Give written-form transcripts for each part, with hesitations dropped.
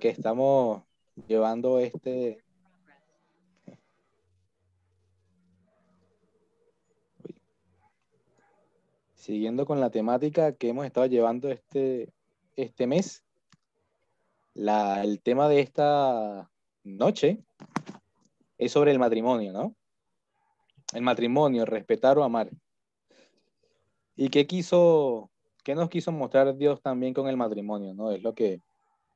que estamos llevando siguiendo con la temática que hemos estado llevando este mes, el tema de esta noche es sobre el matrimonio, ¿no? El matrimonio, respetar o amar. ¿Y qué nos quiso mostrar Dios también con el matrimonio, ¿no? Es lo que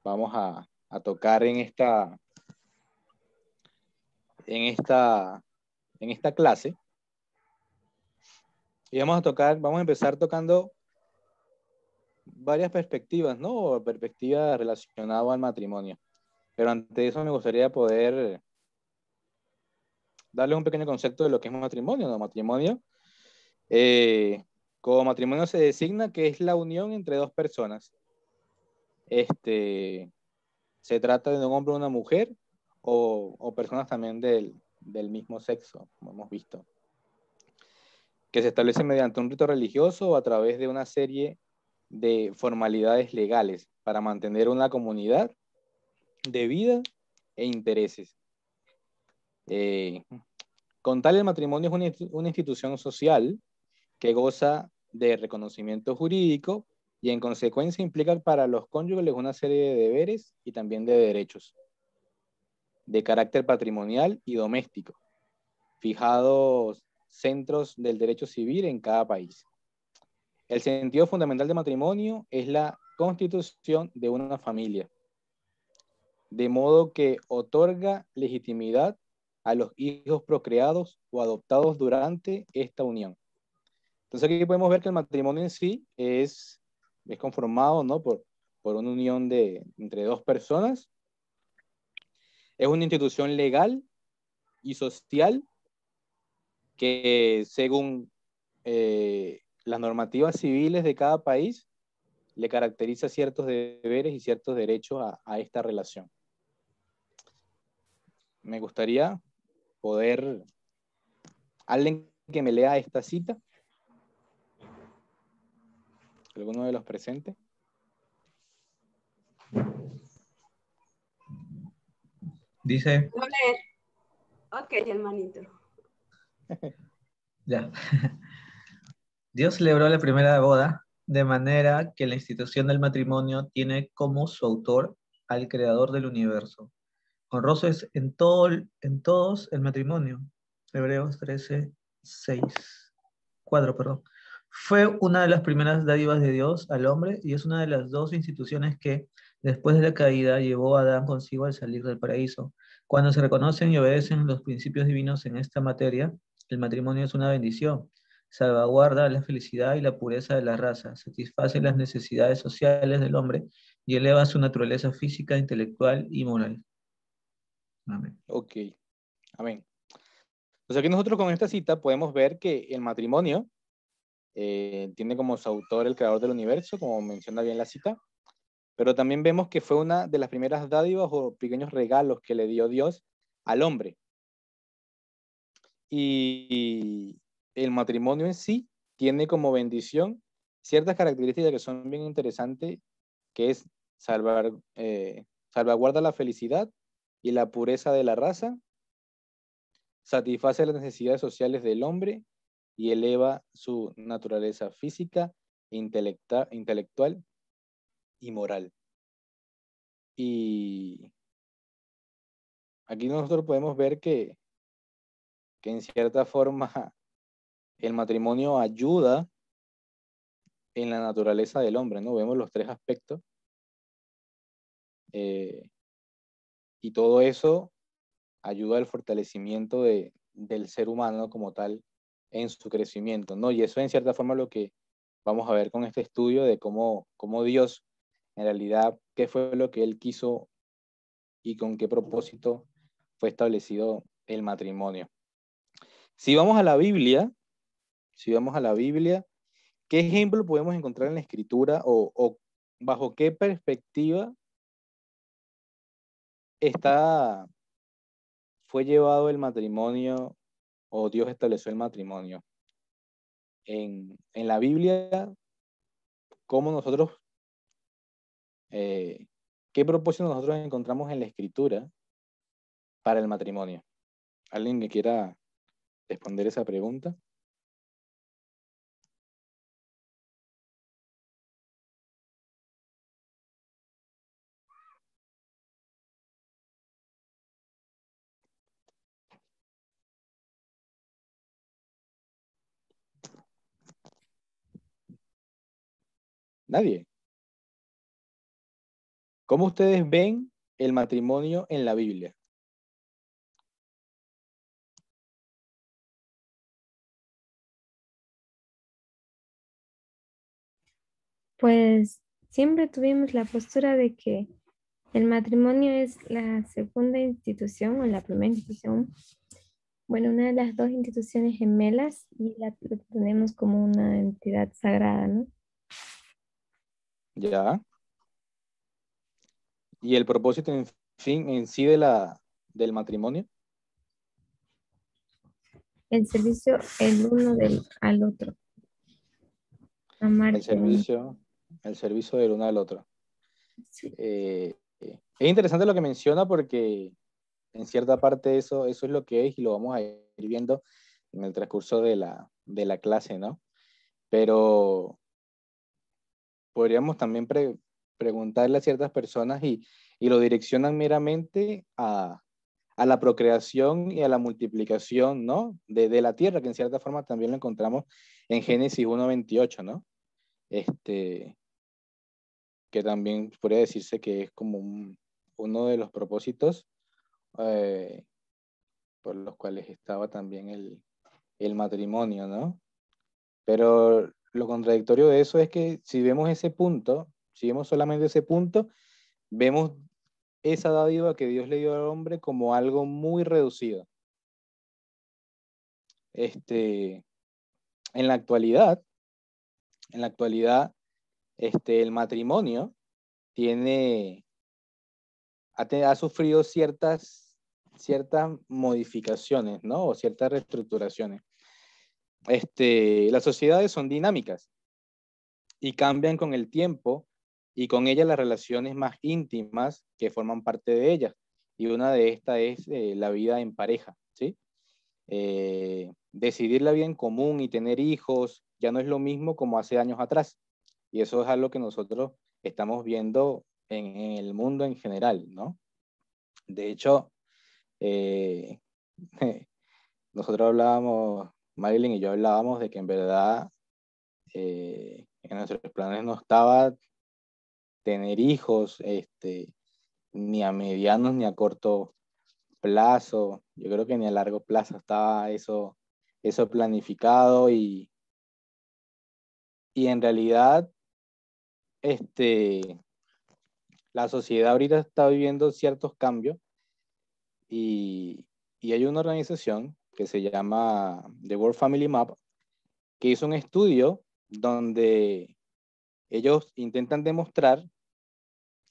vamos a tocar en esta clase. Y vamos a empezar tocando varias perspectivas, ¿no? Perspectivas relacionadas al matrimonio. Pero antes eso me gustaría poder darle un pequeño concepto de lo que es matrimonio, ¿no? Matrimonio, como matrimonio se designa que es la unión entre dos personas. Se trata de un hombre o una mujer o personas también del mismo sexo, como hemos visto, que se establece mediante un rito religioso o a través de una serie de formalidades legales para mantener una comunidad de vida e intereses. Con tal, el matrimonio es una institución social que goza de reconocimiento jurídico y en consecuencia implica para los cónyuges una serie de deberes y también de derechos de carácter patrimonial y doméstico, fijados centros del derecho civil en cada país. El sentido fundamental del matrimonio es la constitución de una familia, de modo que otorga legitimidad a los hijos procreados o adoptados durante esta unión. Entonces aquí podemos ver que el matrimonio en sí es conformado, ¿no? por una unión entre dos personas. Es una institución legal y social que según las normativas civiles de cada país le caracteriza ciertos deberes y ciertos derechos a esta relación. Me gustaría poder, alguien que me lea esta cita, alguno de los presentes. Dice, ¿Lo leer? Ok, hermanito. ya. Dios celebró la primera boda de manera que la institución del matrimonio tiene como su autor al creador del universo. Honroso es en todos el matrimonio. Hebreos 13, 6, 4, perdón. Fue una de las primeras dádivas de Dios al hombre y es una de las dos instituciones que, después de la caída, llevó a Adán consigo al salir del paraíso. Cuando se reconocen y obedecen los principios divinos en esta materia, el matrimonio es una bendición. Salvaguarda la felicidad y la pureza de la raza, satisface las necesidades sociales del hombre y eleva su naturaleza física, intelectual y moral. Amén. Ok, amén. Entonces aquí nosotros con esta cita podemos ver que el matrimonio tiene como su autor el creador del universo, como menciona bien la cita, pero también vemos que fue una de las primeras dádivas o pequeños regalos que le dio Dios al hombre. Y el matrimonio en sí tiene como bendición ciertas características que son bien interesantes, que es salvaguarda la felicidad y la pureza de la raza, satisface las necesidades sociales del hombre y eleva su naturaleza física, intelectual y moral. Y aquí nosotros podemos ver que en cierta forma el matrimonio ayuda en la naturaleza del hombre, ¿no? Vemos los tres aspectos y todo eso ayuda al fortalecimiento del ser humano como tal en su crecimiento, ¿no? Y eso en cierta forma lo que vamos a ver con este estudio de cómo Dios, en realidad, qué fue lo que Él quiso y con qué propósito fue establecido el matrimonio. Si vamos a la Biblia, ¿qué ejemplo podemos encontrar en la Escritura o bajo qué perspectiva fue llevado el matrimonio o Dios estableció el matrimonio? En la Biblia, ¿cómo nosotros, qué ¿qué propósito nosotros encontramos en la escritura para el matrimonio? ¿Alguien que quiera responder esa pregunta? Nadie. ¿Cómo ustedes ven el matrimonio en la Biblia? Pues siempre tuvimos la postura de que el matrimonio es la segunda institución o la primera institución, bueno, una de las dos instituciones gemelas y lo tenemos como una entidad sagrada, ¿no? Ya. ¿Y el propósito en fin en sí del matrimonio? El servicio el uno al otro, El amarte. servicio, el servicio del uno al otro. Sí. Es interesante lo que menciona porque en cierta parte eso es lo que es y lo vamos a ir viendo en el transcurso de la clase, ¿no? Pero podríamos también preguntarle a ciertas personas y lo direccionan meramente a la procreación y a la multiplicación, ¿no? De la tierra, que en cierta forma también lo encontramos en Génesis 1:28, ¿no? Que también podría decirse que es como uno de los propósitos eh, por los cuales estaba también el matrimonio, ¿no? Pero lo contradictorio de eso es que si vemos ese punto, si vemos solamente ese punto, vemos esa dádiva que Dios le dio al hombre como algo muy reducido. En la actualidad, el matrimonio tiene, ha sufrido ciertas modificaciones, ¿no? O ciertas reestructuraciones. Las sociedades son dinámicas y cambian con el tiempo y con ellas las relaciones más íntimas que forman parte de ellas. Y una de estas es la vida en pareja, ¿sí? Decidir la vida en común y tener hijos ya no es lo mismo como hace años atrás. Y eso es algo que nosotros estamos viendo en el mundo en general, ¿no? De hecho, eh, nosotros hablábamos, Marilyn y yo hablábamos de que en verdad en nuestros planes no estaba tener hijos, ni a medianos ni a corto plazo. Yo creo que ni a largo plazo estaba eso planificado y en realidad la sociedad ahorita está viviendo ciertos cambios y, y hay una organización que se llama The World Family Map que hizo un estudio donde ellos intentan demostrar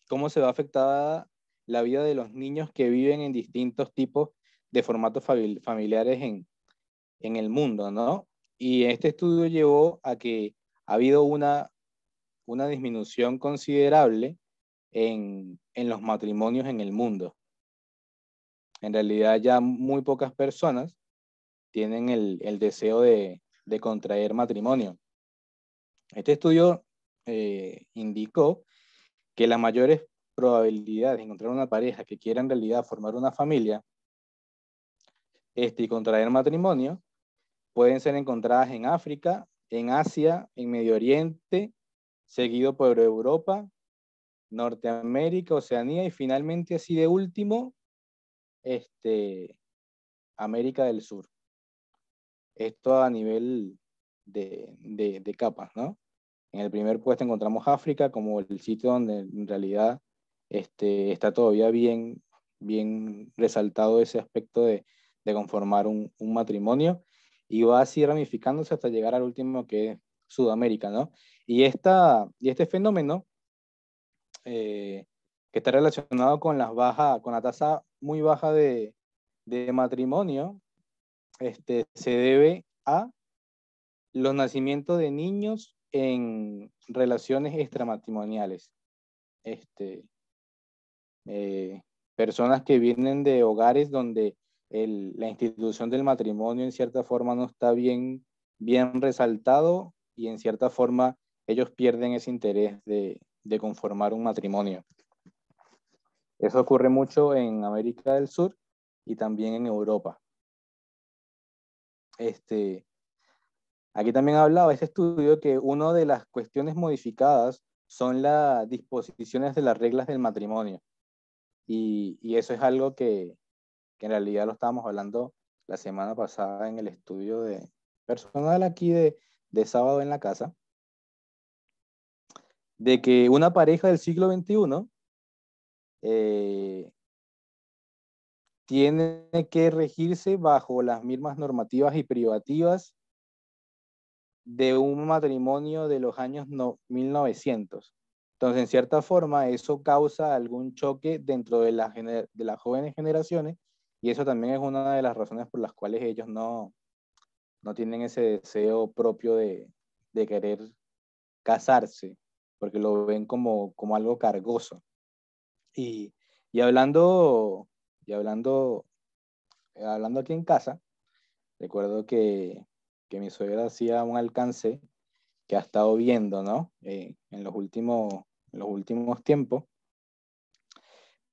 cómo se va afectada la vida de los niños que viven en distintos tipos de formatos familiares en el mundo, ¿no? Y este estudio llevó a que ha habido una disminución considerable en los matrimonios en el mundo. En realidad ya muy pocas personas tienen el deseo de contraer matrimonio. Este estudio indicó que las mayores probabilidades de encontrar una pareja que quiera en realidad formar una familia y contraer matrimonio pueden ser encontradas en África, en Asia, en Medio Oriente, seguido por Europa, Norteamérica, Oceanía y finalmente, así de último, América del Sur. Esto a nivel de capas, ¿no? En el primer puesto encontramos África como el sitio donde en realidad está todavía bien resaltado ese aspecto de conformar un matrimonio y va así ramificándose hasta llegar al último que es Sudamérica, ¿no? Y este fenómeno que está relacionado con con la tasa muy baja de matrimonio, se debe a los nacimientos de niños en relaciones extramatrimoniales. personas que vienen de hogares donde la institución del matrimonio en cierta forma no está bien resaltado y en cierta forma ellos pierden ese interés de conformar un matrimonio. Eso ocurre mucho en América del Sur y también en Europa. Aquí también hablaba este estudio que una de las cuestiones modificadas son las disposiciones de las reglas del matrimonio. Y eso es algo que en realidad lo estábamos hablando la semana pasada en el estudio de personal aquí de sábado en la casa, de que una pareja del siglo XXI tiene que regirse bajo las mismas normativas y privativas de un matrimonio de los años 1900. Entonces, en cierta forma, eso causa algún choque dentro de las jóvenes generaciones y eso también es una de las razones por las cuales ellos no tienen ese deseo propio de querer casarse, porque lo ven como algo cargoso. Y hablando aquí en casa, recuerdo que mi suegra hacía un alcance que ha estado viendo, ¿no? En los últimos tiempos,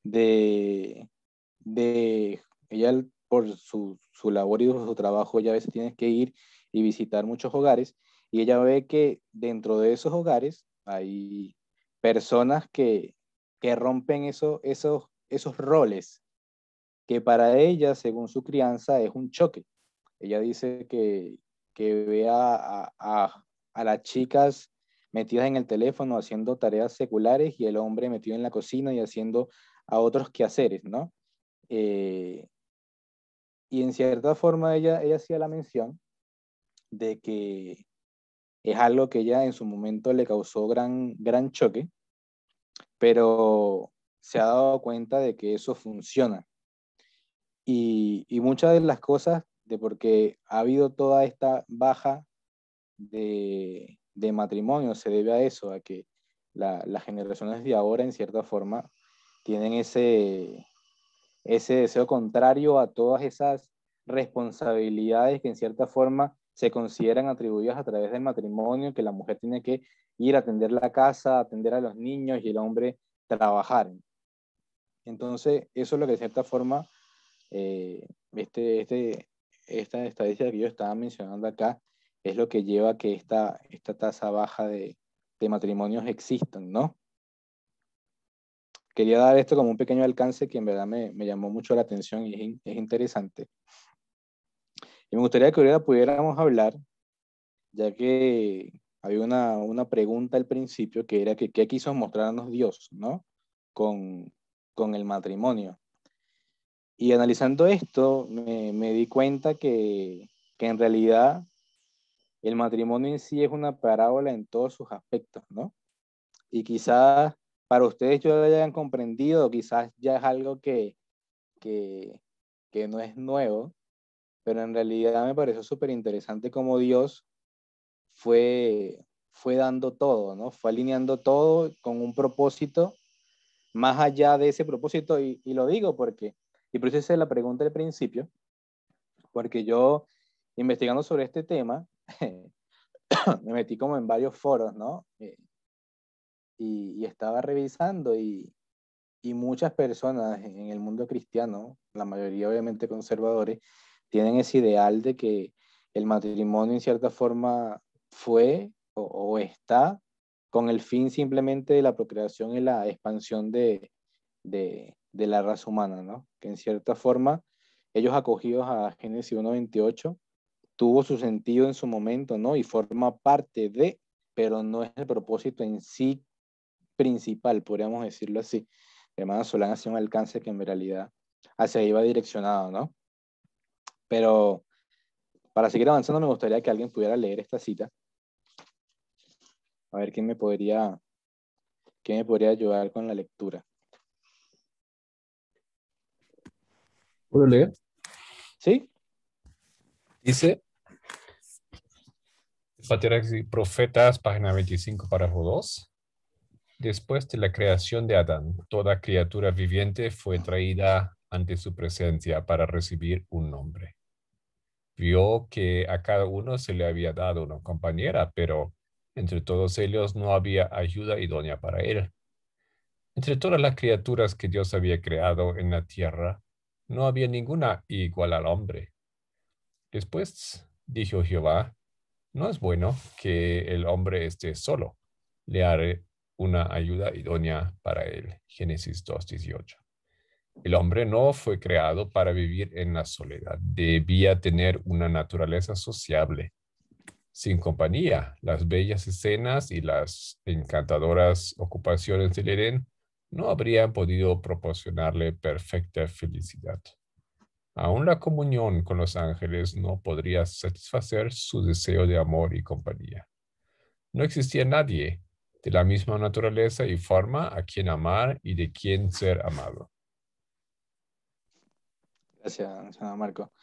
de ella por su labor y su trabajo, ella a veces tiene que ir y visitar muchos hogares, y ella ve que dentro de esos hogares hay personas que rompen esos roles, que para ella, según su crianza, es un choque. Ella dice que ve a las chicas metidas en el teléfono haciendo tareas seculares y el hombre metido en la cocina y haciendo a otros quehaceres, ¿no? Y en cierta forma ella hacía la mención de que es algo que ella en su momento le causó gran choque, pero se ha dado cuenta de que eso funciona. Y muchas de las cosas de por qué ha habido toda esta baja de matrimonio se debe a eso, a que las generaciones de ahora en cierta forma tienen ese deseo contrario a todas esas responsabilidades que en cierta forma se consideran atribuidas a través del matrimonio, que la mujer tiene que ir a atender la casa, atender a los niños y el hombre trabajar. Entonces, eso es lo que de cierta forma, esta estadística que yo estaba mencionando acá, es lo que lleva a que esta tasa baja de matrimonios existan, ¿no? Quería dar esto como un pequeño alcance que en verdad me llamó mucho la atención y es interesante. Y me gustaría que ahora pudiéramos hablar, ya que había una pregunta al principio que era que qué quiso mostrarnos Dios, ¿no? Con el matrimonio. Y analizando esto, me di cuenta que en realidad el matrimonio en sí es una parábola en todos sus aspectos, ¿no? Y quizás para ustedes ya lo hayan comprendido, quizás ya es algo que no es nuevo, pero en realidad me pareció súper interesante cómo Dios fue dando todo, ¿no? Fue alineando todo con un propósito, más allá de ese propósito, y lo digo porque, y por eso hice la pregunta al principio, porque yo, investigando sobre este tema, me metí como en varios foros, ¿no? Y estaba revisando y muchas personas en el mundo cristiano, la mayoría obviamente conservadores, tienen ese ideal de que el matrimonio en cierta forma fue o está con el fin simplemente de la procreación y la expansión de la raza humana, ¿no? Que en cierta forma ellos acogidos a Génesis 1:28 tuvo su sentido en su momento, ¿no? Y forma parte de, pero no es el propósito en sí principal, podríamos decirlo así. Hermano Solán hacía un alcance que en realidad hacia ahí va direccionado, ¿no? Pero para seguir avanzando me gustaría que alguien pudiera leer esta cita. A ver quién me podría ayudar con la lectura. ¿Puedo leer? ¿Sí? Dice, Patriarcas y Profetas, página 25, párrafo 2. Después de la creación de Adán, toda criatura viviente fue traída ante su presencia para recibir un nombre. Vio que a cada uno se le había dado una compañera, pero entre todos ellos no había ayuda idónea para él. Entre todas las criaturas que Dios había creado en la tierra, no había ninguna igual al hombre. Después dijo Jehová, no es bueno que el hombre esté solo. Le haré una ayuda idónea para él. Génesis 2:18. El hombre no fue creado para vivir en la soledad. Debía tener una naturaleza sociable. Sin compañía, las bellas escenas y las encantadoras ocupaciones del Edén no habrían podido proporcionarle perfecta felicidad. Aún la comunión con los ángeles no podría satisfacer su deseo de amor y compañía. No existía nadie de la misma naturaleza y forma a quien amar y de quien ser amado. Gracias, señor Marco.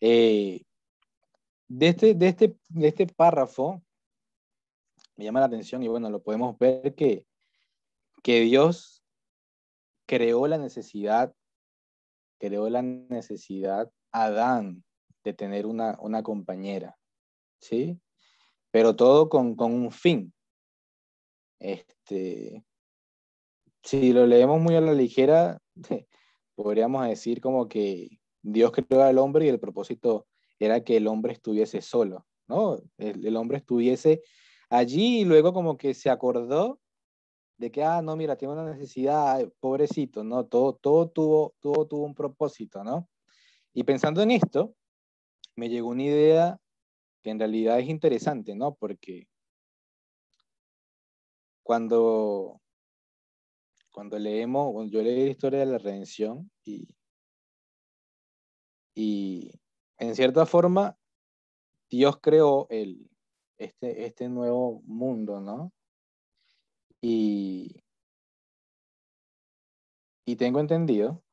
Eh, de este párrafo me llama la atención y bueno, lo podemos ver que Dios creó la necesidad Adán de tener una compañera, ¿sí? Pero todo con un fin. Si lo leemos muy a la ligera, podríamos decir como que Dios creó al hombre y el propósito era que el hombre estuviese solo, ¿no? El hombre estuviese allí y luego como que se acordó de que, no, mira, tiene una necesidad, ay, pobrecito, ¿no? Todo tuvo un propósito, ¿no? Y pensando en esto, me llegó una idea que en realidad es interesante, ¿no? Porque cuando, cuando leemos, bueno, yo leí la historia de la redención y en cierta forma Dios creó este nuevo mundo, ¿no? Y, y tengo entendido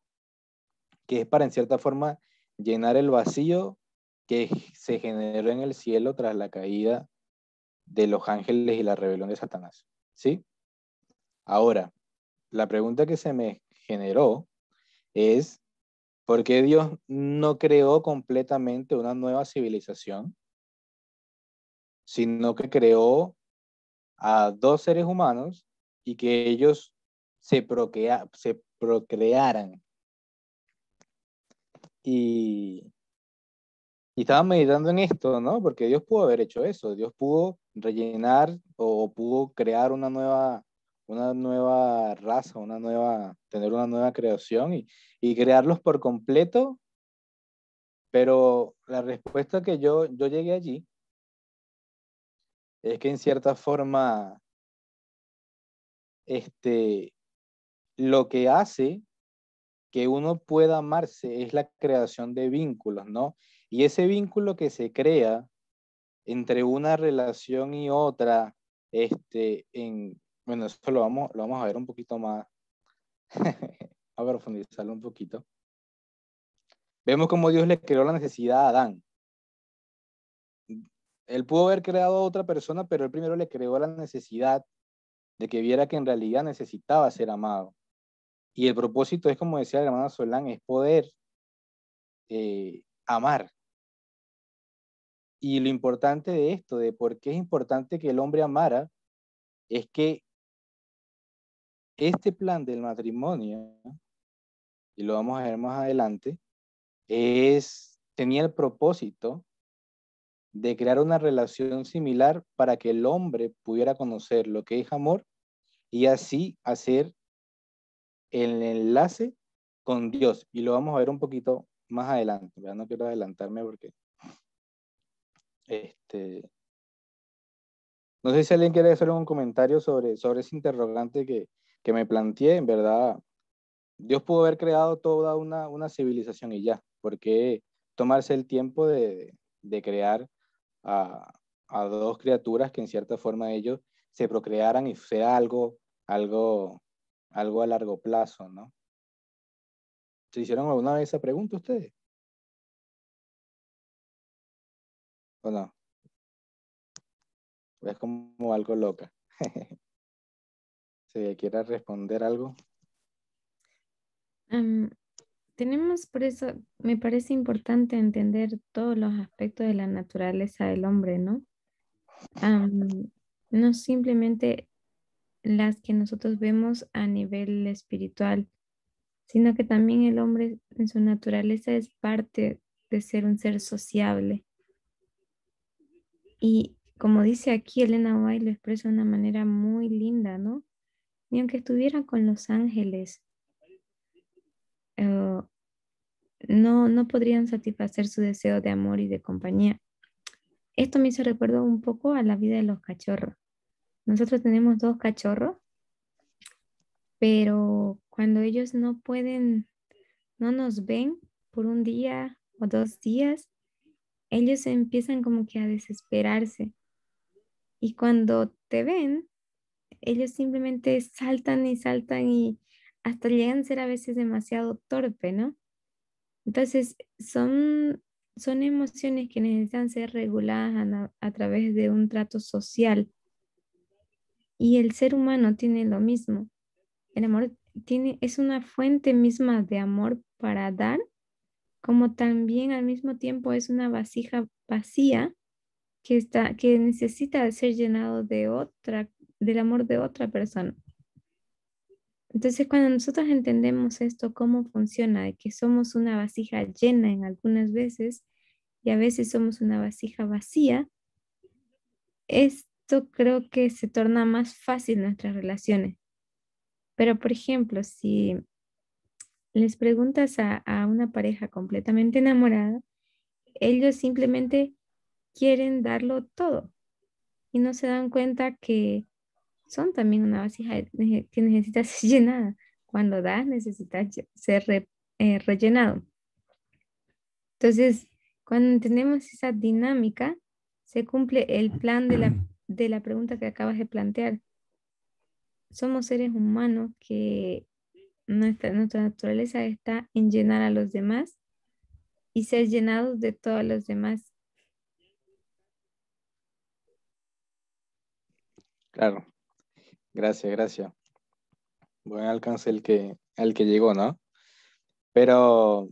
que es para en cierta forma llenar el vacío que se generó en el cielo tras la caída de los ángeles y la rebelión de Satanás, ¿sí? Ahora, la pregunta que se me generó es, ¿por qué Dios no creó completamente una nueva civilización, sino que creó a dos seres humanos y que ellos se procrearan? Y, y estaba meditando en esto, ¿no? Porque Dios pudo haber hecho eso, Dios pudo rellenar o pudo crear una nueva raza, tener una nueva creación y crearlos por completo, pero la respuesta que yo llegué allí es que en cierta forma, este, lo que hace que uno pueda amarse es la creación de vínculos, ¿no? Y ese vínculo que se crea entre una relación y otra, bueno, eso lo vamos a ver un poquito más, a profundizarlo un poquito. Vemos cómo Dios le creó la necesidad a Adán. Él pudo haber creado a otra persona, pero él primero le creó la necesidad de que viera que en realidad necesitaba ser amado. Y el propósito es, como decía la hermana Solán, es poder amar. Y lo importante de esto, de por qué es importante que el hombre amara, es que este plan del matrimonio, y lo vamos a ver más adelante, tenía el propósito de crear una relación similar para que el hombre pudiera conocer lo que es amor y así hacer el enlace con Dios. Y lo vamos a ver un poquito más adelante, ¿verdad? No quiero adelantarme porque no sé si alguien quiere hacer un comentario sobre ese interrogante que me planteé. En verdad, Dios pudo haber creado toda una civilización y ya. ¿Por qué tomarse el tiempo de crear a, a dos criaturas que en cierta forma ellos se procrearan y sea algo, algo a largo plazo, ¿no? ¿Se hicieron alguna vez esa pregunta ustedes? ¿O no? Es como algo loca. ¿Se quiera responder algo? Tenemos, por eso me parece importante entender todos los aspectos de la naturaleza del hombre, ¿no? No simplemente las que nosotros vemos a nivel espiritual, sino que también el hombre en su naturaleza es parte de ser un ser sociable. Y como dice aquí Elena White, lo expresa de una manera muy linda, ¿no? Ni aunque estuviera con los ángeles, eh, no podrían satisfacer su deseo de amor y de compañía. Esto me hizo recuerdo un poco a la vida de los cachorros. Nosotros tenemos 2 cachorros, pero cuando ellos no pueden, no nos ven por un día o 2 días, ellos empiezan como que a desesperarse. Y cuando te ven, ellos simplemente saltan y saltan y hasta llegan a ser a veces demasiado torpe, ¿no? Entonces, son emociones que necesitan ser reguladas a través de un trato social. Y el ser humano tiene lo mismo. El amor es una fuente misma de amor para dar, como también al mismo tiempo es una vasija vacía que necesita de ser llenado del amor de otra persona. Entonces, cuando nosotros entendemos esto, cómo funciona, de que somos una vasija llena en algunas veces y a veces somos una vasija vacía, esto creo que se torna más fácil nuestras relaciones. Pero, por ejemplo, si les preguntas a una pareja completamente enamorada, ellos simplemente quieren darlo todo y no se dan cuenta que son también una vasija que necesita ser llenada. Cuando das, necesitas ser rellenado. Entonces, cuando entendemos esa dinámica, se cumple el plan de la pregunta que acabas de plantear. Somos seres humanos que nuestra naturaleza está en llenar a los demás y ser llenados de todos los demás. Claro, gracias. Buen alcance el que llegó, ¿no? Pero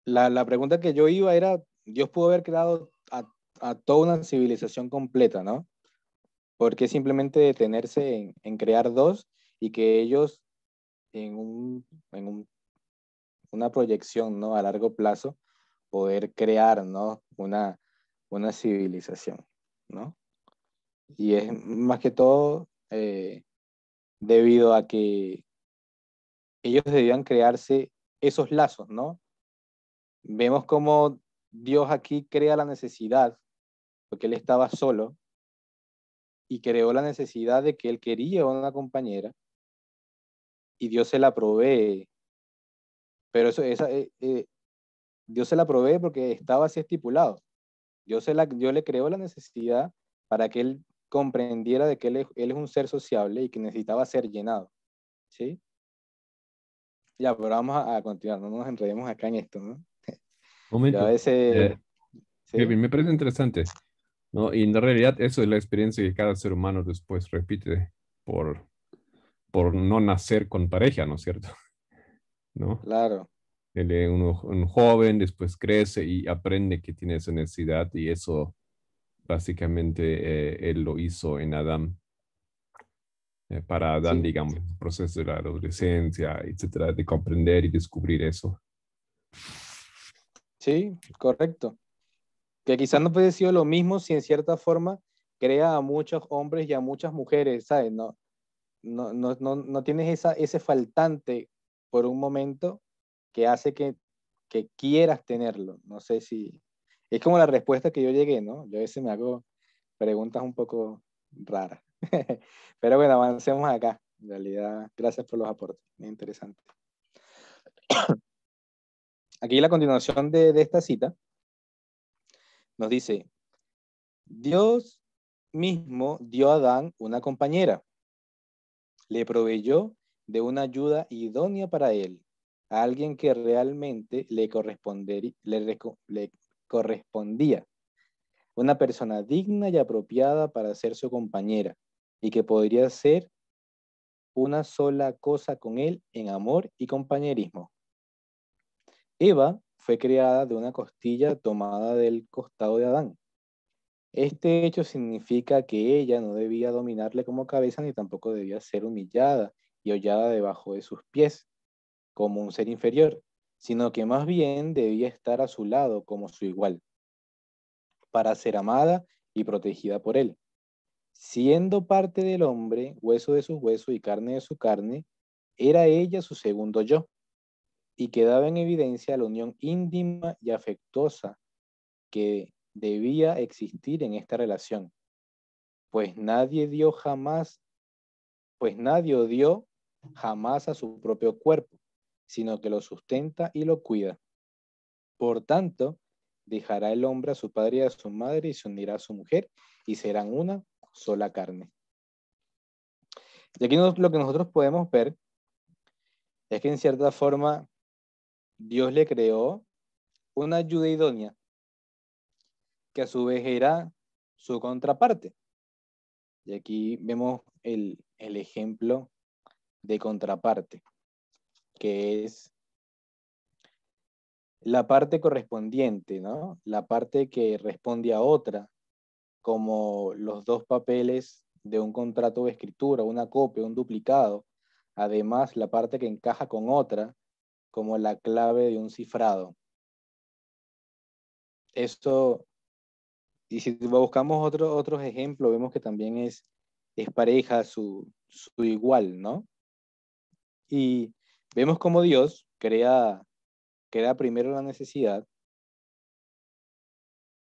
la pregunta que yo iba era, Dios pudo haber creado a toda una civilización completa, ¿no? ¿Por qué simplemente detenerse en crear 2 y que ellos en una proyección, ¿no? A largo plazo, poder crear, ¿no? Una civilización, ¿no? Y es más que todo debido a que ellos debían crearse esos lazos, ¿no? Vemos cómo Dios aquí crea la necesidad, porque él estaba solo, y creó la necesidad de que él quería una compañera, y Dios se la provee. Pero Dios se la provee porque estaba así estipulado. Dios le creó la necesidad para que él comprendiera de que él es un ser sociable y que necesitaba ser llenado. ¿Sí? Ya, pero vamos a continuar, no nos enredemos acá en esto, ¿no? Yo a Momento. veces, Kevin, ¿sí? me parece interesante, ¿no? Y en realidad eso es la experiencia que cada ser humano después repite por, por no nacer con pareja, ¿no es cierto? ¿No? Claro, Un joven después crece y aprende que tiene esa necesidad y eso básicamente él lo hizo en Adán. Para Adán, sí, digamos, el proceso de la adolescencia, etcétera, de comprender y descubrir eso. sí, correcto. Que quizás no puede sido lo mismo si en cierta forma crea a muchos hombres y a muchas mujeres, ¿sabes? No tienes ese faltante por un momento que hace que quieras tenerlo. No sé si... Es como la respuesta que yo llegué, ¿no? Yo a veces me hago preguntas un poco raras. Pero bueno, avancemos acá. En realidad, gracias por los aportes. Muy interesante. Aquí la continuación de esta cita nos dice, Dios mismo dio a Adán una compañera, le proveyó de una ayuda idónea para él, a alguien que realmente le correspondía, una persona digna y apropiada para ser su compañera y que podría ser una sola cosa con él en amor y compañerismo. Eva fue creada de una costilla tomada del costado de Adán. Este hecho significa que ella no debía dominarle como cabeza ni tampoco debía ser humillada y hollada debajo de sus pies como un ser inferior, sino que más bien debía estar a su lado como su igual, para ser amada y protegida por él. Siendo parte del hombre, hueso de sus huesos y carne de su carne, era ella su segundo yo, y quedaba en evidencia la unión íntima y afectuosa que debía existir en esta relación, pues nadie odió jamás a su propio cuerpo, sino que lo sustenta y lo cuida. Por tanto, dejará el hombre a su padre y a su madre y se unirá a su mujer y serán una sola carne. Y aquí lo que nosotros podemos ver es que en cierta forma Dios le creó una ayuda idónea que a su vez era su contraparte. Y aquí vemos el ejemplo de contraparte, que es la parte correspondiente, ¿no? La parte que responde a otra, como los dos papeles de un contrato de escritura, una copia, un duplicado. Además, la parte que encaja con otra, como la clave de un cifrado. Esto, y si buscamos otros ejemplos, vemos que también es pareja su igual, ¿no? Y vemos cómo Dios crea primero la necesidad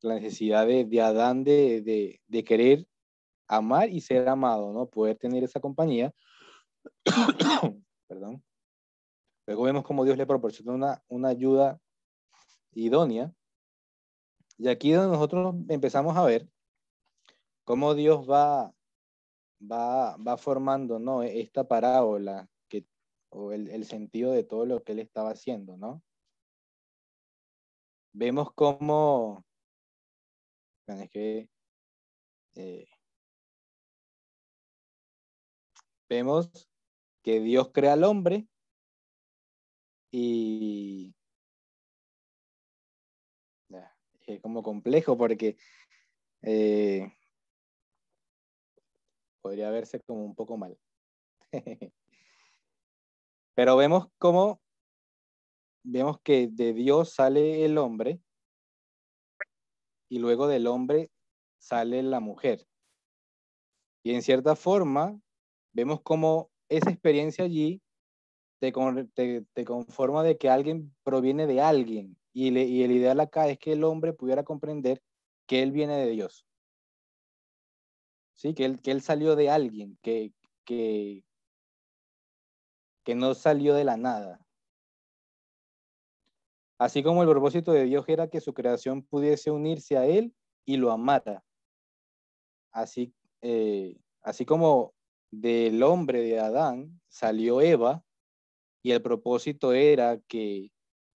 de Adán de querer amar y ser amado, ¿no? Poder tener esa compañía. Perdón. Luego vemos cómo Dios le proporciona una ayuda idónea. Y aquí es donde nosotros empezamos a ver cómo Dios va formando, ¿no? Esta parábola o el sentido de todo lo que él estaba haciendo, ¿no? Vemos cómo, bueno, es que vemos que Dios crea al hombre y es como complejo porque podría verse como un poco mal. Pero vemos que de Dios sale el hombre y luego del hombre sale la mujer. Y en cierta forma vemos cómo esa experiencia allí te conforma de que alguien proviene de alguien. Y el ideal acá es que el hombre pudiera comprender que él viene de Dios. ¿Sí? Que él salió de alguien, que no salió de la nada. Así como el propósito de Dios era que su creación pudiese unirse a él y lo amara. Así como del hombre de Adán salió Eva, y el propósito era que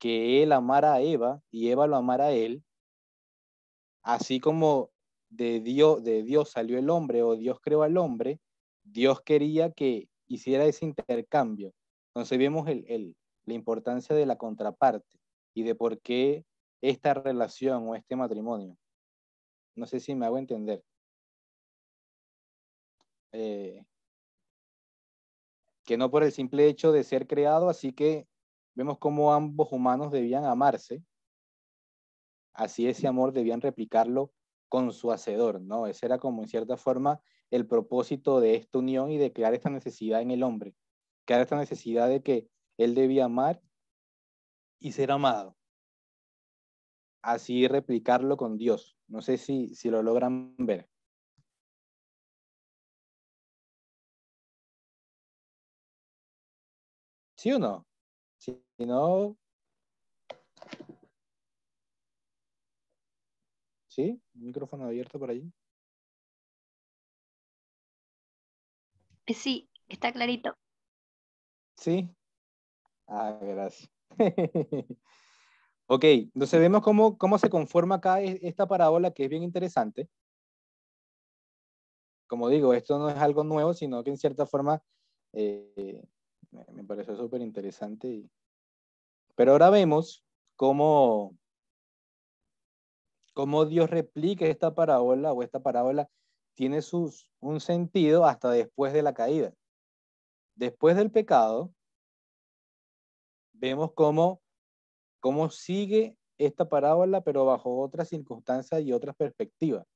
él amara a Eva y Eva lo amara a él, así como de Dios salió el hombre o Dios creó al hombre, Dios quería que hiciera ese intercambio. Entonces vemos la importancia de la contraparte y de por qué esta relación o este matrimonio. No sé si me hago entender. Que no por el simple hecho de ser creado, así que vemos cómo ambos humanos debían amarse, así ese amor debían replicarlo con su hacedor, ¿no? Ese era como en cierta forma el propósito de esta unión y de crear esta necesidad en el hombre, crear esta necesidad de que él debía amar y ser amado, así replicarlo con Dios. No sé si lo logran ver. ¿Sí o no? Si no, ¿sí? Micrófono abierto por allí. Sí, está clarito. Sí. Ah, gracias. Ok, entonces vemos cómo se conforma acá esta parábola, que es bien interesante. Como digo, esto no es algo nuevo, sino que en cierta forma Me pareció súper interesante. Pero ahora vemos cómo Dios replica esta parábola, o esta parábola tiene un sentido hasta después de la caída. Después del pecado, vemos cómo sigue esta parábola, pero bajo otras circunstancias y otras perspectivas.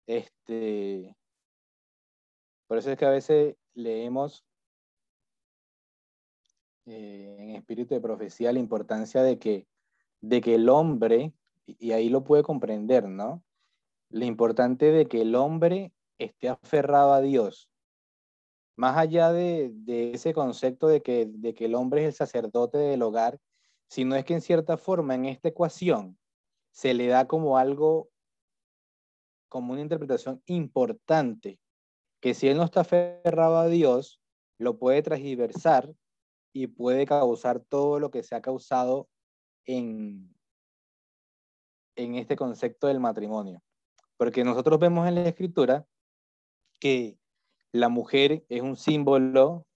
Por eso es que a veces leemos en espíritu de profecía la importancia de que el hombre, y ahí lo puede comprender, ¿no? Lo importante de que el hombre esté aferrado a Dios. Más allá de ese concepto de que el hombre es el sacerdote del hogar, sino es que en cierta forma en esta ecuación se le da como algo, como una interpretación importante, que si él no está aferrado a Dios, lo puede transgiversar y puede causar todo lo que se ha causado en este concepto del matrimonio. Porque nosotros vemos en la Escritura que la mujer es un símbolo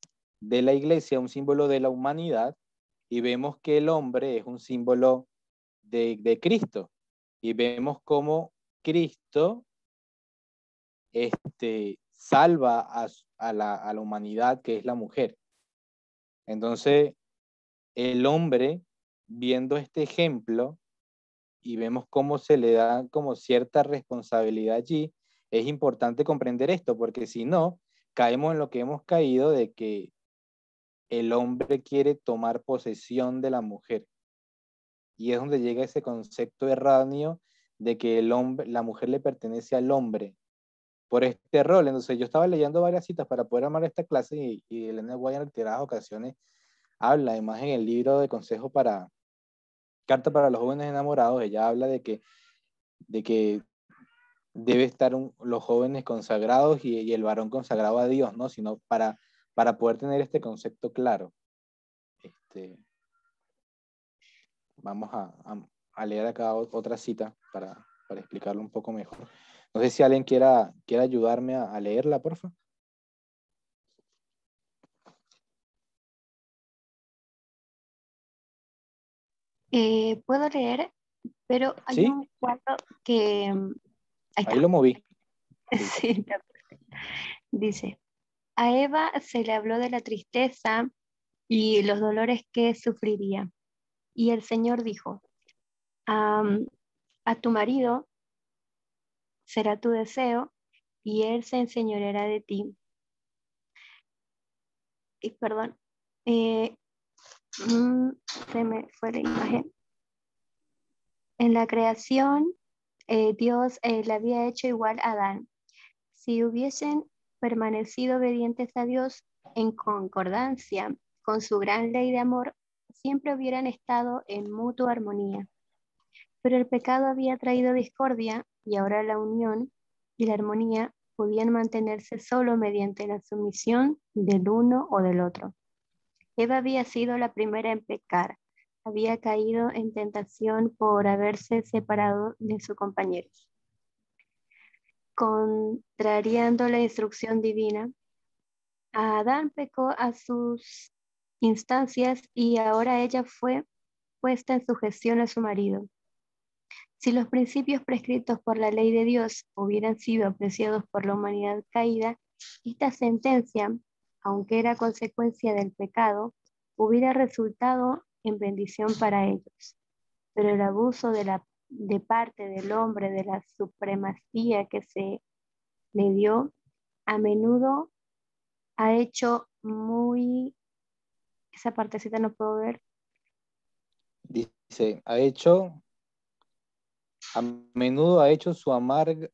de la iglesia, un símbolo de la humanidad, y vemos que el hombre es un símbolo de Cristo. Y vemos cómo Cristo salva a la humanidad, que es la mujer. Entonces, el hombre, viendo este ejemplo, y vemos cómo se le da como cierta responsabilidad allí, es importante comprender esto, porque si no, caemos en lo que hemos caído de que el hombre quiere tomar posesión de la mujer. Y es donde llega ese concepto erróneo de que la mujer le pertenece al hombre por este rol. Entonces yo estaba leyendo varias citas para poder armar esta clase, y Elena White en reiteradas ocasiones habla, además en el libro de consejos Carta para los jóvenes enamorados, ella habla de que debe estar los jóvenes consagrados y el varón consagrado a Dios, ¿no? Sino para poder tener este concepto claro. Vamos a leer acá otra cita para explicarlo un poco mejor. No sé si alguien quiera ayudarme a leerla, por favor. Puedo leer, pero hay ¿Sí? un cuadro que... Ahí lo moví. Sí, dice, a Eva se le habló de la tristeza y los dolores que sufriría. Y el Señor dijo, a tu marido será tu deseo y él se enseñoreará de ti. Y perdón, se me fue la imagen. En la creación, Dios le había hecho igual a Adán. Si hubiesen permanecido obedientes a Dios en concordancia con su gran ley de amor, siempre hubieran estado en mutua armonía. Pero el pecado había traído discordia y ahora la unión y la armonía podían mantenerse solo mediante la sumisión del uno o del otro. Eva había sido la primera en pecar, había caído en tentación por haberse separado de su compañero. Contrariando la instrucción divina, Adán pecó a sus instancias y ahora ella fue puesta en sujeción a su marido. Si los principios prescritos por la ley de Dios hubieran sido apreciados por la humanidad caída, esta sentencia, aunque era consecuencia del pecado, hubiera resultado en bendición para ellos. Pero el abuso de parte del hombre de la supremacía que se le dio, a menudo ha hecho muy... Esa partecita no puedo ver. Dice, a menudo ha hecho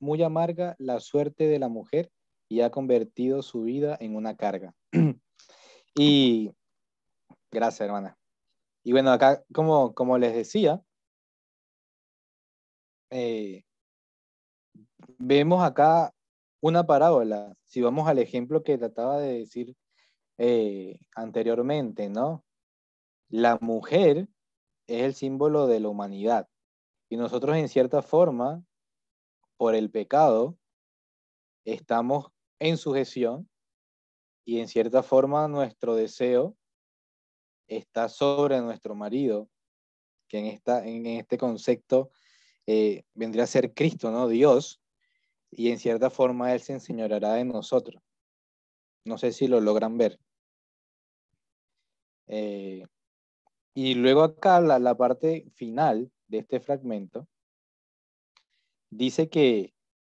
muy amarga la suerte de la mujer y ha convertido su vida en una carga. Y gracias, hermana. Y bueno, acá, como les decía, vemos acá una parábola. Si vamos al ejemplo que trataba de decir anteriormente, ¿no? La mujer es el símbolo de la humanidad. Y nosotros, en cierta forma, por el pecado, estamos en sujeción y en cierta forma nuestro deseo está sobre nuestro marido, que en este concepto vendría a ser Cristo, ¿no? Dios, y en cierta forma Él se enseñoreará de nosotros. No sé si lo logran ver. Y luego acá la parte final de este fragmento dice que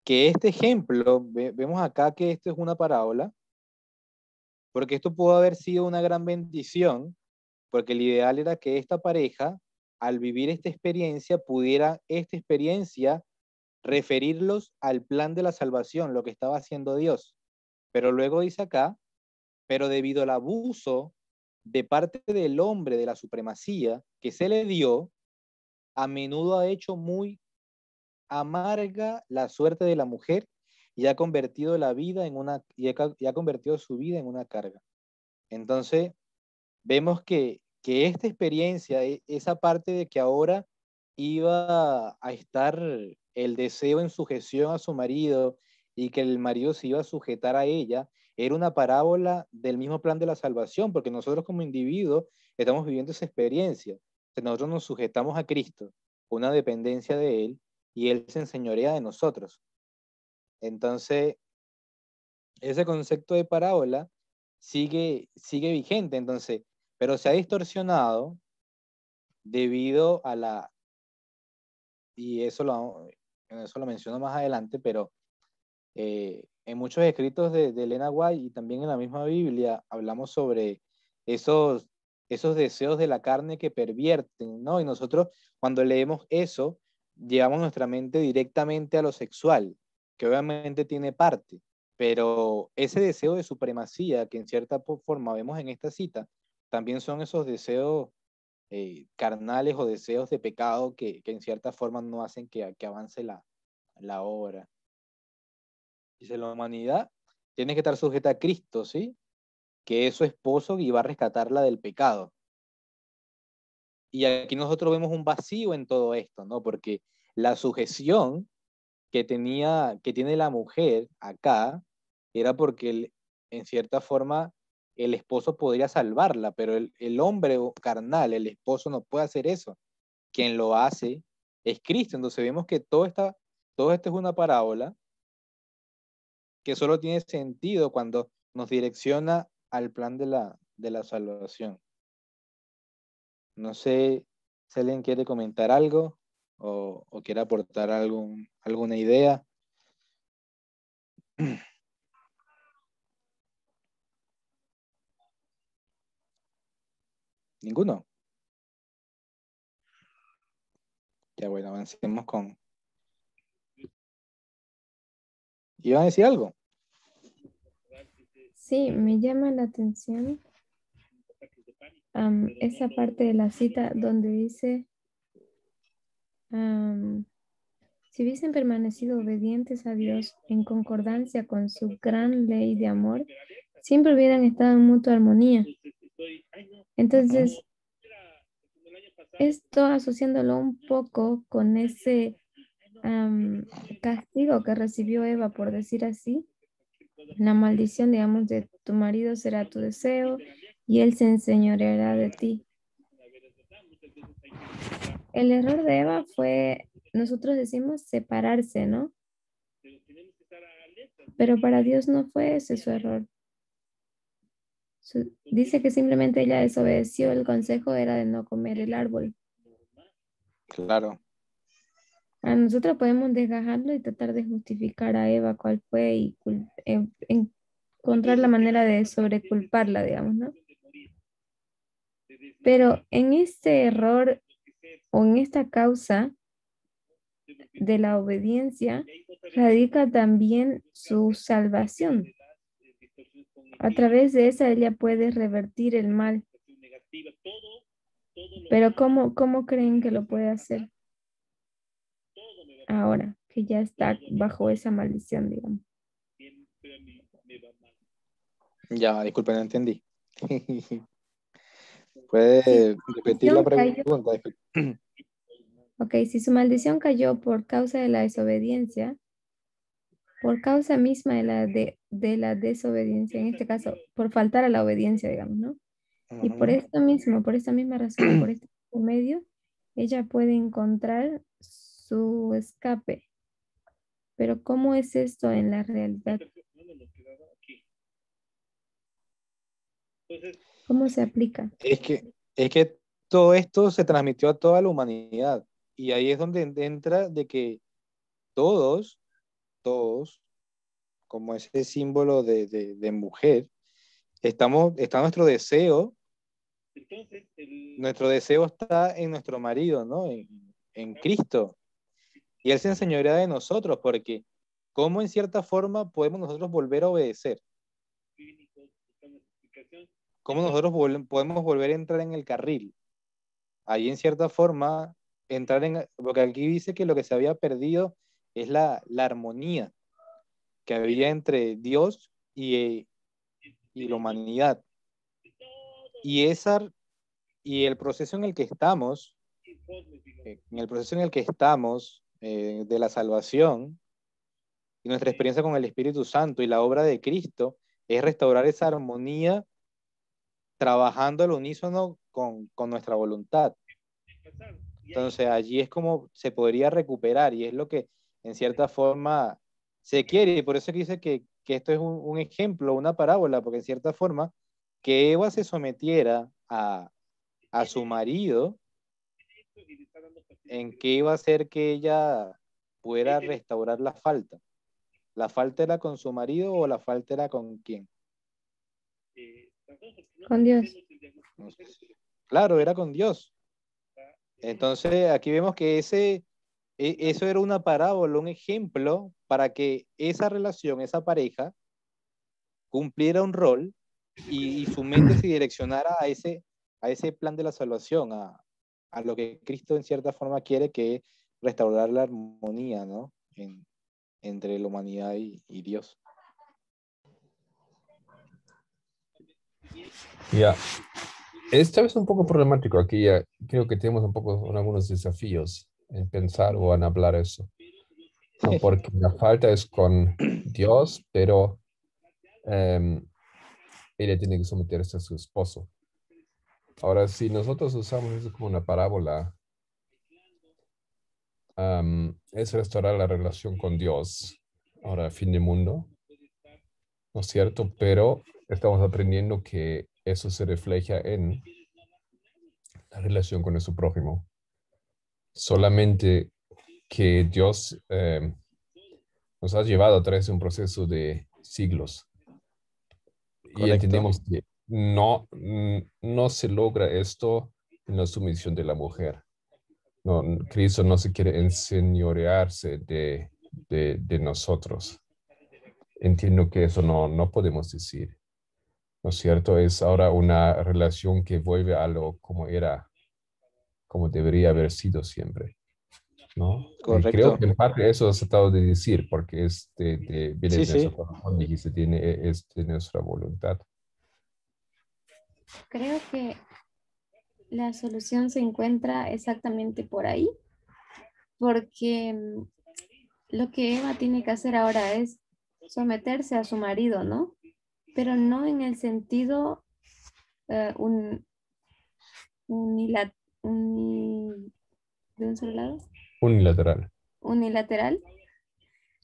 este ejemplo, vemos acá que esto es una parábola, porque esto pudo haber sido una gran bendición, porque el ideal era que esta pareja, al vivir esta experiencia, pudiera esta experiencia referirlos al plan de la salvación, lo que estaba haciendo Dios. Pero luego dice acá, pero debido al abuso de parte del hombre de la supremacía que se le dio, a menudo ha hecho muy amarga la suerte de la mujer y ha convertido la vida en una y ha convertido su vida en una carga. Entonces, vemos que esta experiencia, esa parte de que ahora iba a estar el deseo en sujeción a su marido y que el marido se iba a sujetar a ella, era una parábola del mismo plan de la salvación, porque nosotros como individuos estamos viviendo esa experiencia. Nosotros nos sujetamos a Cristo, una dependencia de Él, y Él se enseñorea de nosotros. Entonces, ese concepto de parábola sigue vigente, entonces, pero se ha distorsionado debido a y eso lo menciono más adelante, pero en muchos escritos de Elena White y también en la misma Biblia hablamos sobre esos deseos de la carne que pervierten, ¿no? Y nosotros cuando leemos eso, llevamos nuestra mente directamente a lo sexual, que obviamente tiene parte, pero ese deseo de supremacía que en cierta forma vemos en esta cita, también son esos deseos carnales o deseos de pecado que en cierta forma no hacen que avance la obra. Dice, la humanidad tiene que estar sujeta a Cristo, ¿sí? Que es su esposo y va a rescatarla del pecado. Y aquí nosotros vemos un vacío en todo esto, ¿no? Porque la sujeción que tiene la mujer acá era porque en cierta forma el esposo podría salvarla, pero el hombre carnal, el esposo no puede hacer eso. Quien lo hace es Cristo. Entonces vemos que todo esto es una parábola que solo tiene sentido cuando nos direcciona al plan de la salvación. No sé si alguien quiere comentar algo o quiere aportar alguna idea. ¿Ninguno? Ya bueno, avancemos con... ¿Iban a decir algo? Sí, me llama la atención esa parte de la cita donde dice, si hubiesen permanecido obedientes a Dios en concordancia con su gran ley de amor, siempre hubieran estado en mutua armonía. Entonces, esto asociándolo un poco con ese castigo que recibió Eva, por decir así, la maldición, digamos, de tu marido será tu deseo y él se enseñoreará de ti. El error de Eva fue, nosotros decimos separarse, ¿no? Pero para Dios no fue ese su error. Dice que simplemente ella desobedeció el consejo, era de no comer el árbol. Claro. A nosotros podemos desgajarlo y tratar de justificar a Eva cuál fue y encontrar la manera de sobreculparla, digamos, ¿no? Pero en este error o en esta causa de la obediencia radica también su salvación. A través de esa ella puede revertir el mal. Pero ¿cómo creen que lo puede hacer? Ahora que ya está bajo esa maldición, digamos. Ya, disculpen, no entendí. ¿Puede Sí, repetir la cayó. pregunta? Ok, si su maldición cayó por causa de la desobediencia, por causa misma de la desobediencia, en este caso, por faltar a la obediencia, digamos, ¿no? Y por Ujú. esto mismo, por esta misma razón y por este mismo medio, ella puede encontrar su escape. Pero ¿cómo es esto en la realidad? ¿Cómo se aplica? Es que todo esto se transmitió a toda la humanidad. Y ahí es donde entra de que todos, como ese símbolo de mujer, está nuestro deseo está en nuestro marido, ¿no? En Cristo. Y Él se enseñorea de nosotros, porque ¿cómo en cierta forma podemos nosotros volver a obedecer? ¿Cómo nosotros podemos volver a entrar en el carril? Ahí en cierta forma, porque aquí dice que lo que se había perdido es la armonía que había entre Dios y la humanidad. Y, y el proceso en el que estamos, de la salvación y nuestra experiencia con el Espíritu Santo y la obra de Cristo, es restaurar esa armonía trabajando al unísono con nuestra voluntad. Entonces allí es como se podría recuperar y es lo que en cierta forma se quiere y por eso que dice que esto es un ejemplo, una parábola, porque en cierta forma que Eva se sometiera a su marido, en qué iba a hacer que ella pudiera restaurar la falta. ¿La falta era con su marido o la falta era con quién? Con Dios. Claro, era con Dios. Entonces aquí vemos que eso era una parábola, un ejemplo para que esa relación, esa pareja, cumpliera un rol y su mente se direccionara a ese plan de la salvación, a lo que Cristo en cierta forma quiere, que es restaurar la armonía, ¿no? Entre la humanidad y Dios. Ya, esta vez un poco problemático. Aquí ya creo que tenemos un poco algunos desafíos en pensar o en hablar eso. No, porque la falta es con Dios, pero ella tiene que someterse a su esposo. Ahora, si nosotros usamos eso como una parábola, es restaurar la relación con Dios. Ahora, fin de mundo, ¿no es cierto? Pero estamos aprendiendo que eso se refleja en la relación con nuestro prójimo. Solamente que Dios nos ha llevado a través de un proceso de siglos. Y Correcto. entendemos que no se logra esto en la sumisión de la mujer. No, Cristo no se quiere enseñorearse de nosotros. Entiendo que eso no podemos decir. ¿No es cierto? Es ahora una relación que vuelve a lo como era, como debería haber sido siempre. ¿No? Creo Correcto. que en parte eso has tratado de decir, porque viene Sí, de nuestro sí. corazón, dijiste, es de nuestra voluntad. Creo que la solución se encuentra exactamente por ahí, porque lo que Eva tiene que hacer ahora es someterse a su marido, ¿no? Pero no en el sentido unila- uni- de un solo lado, Unilateral. unilateral,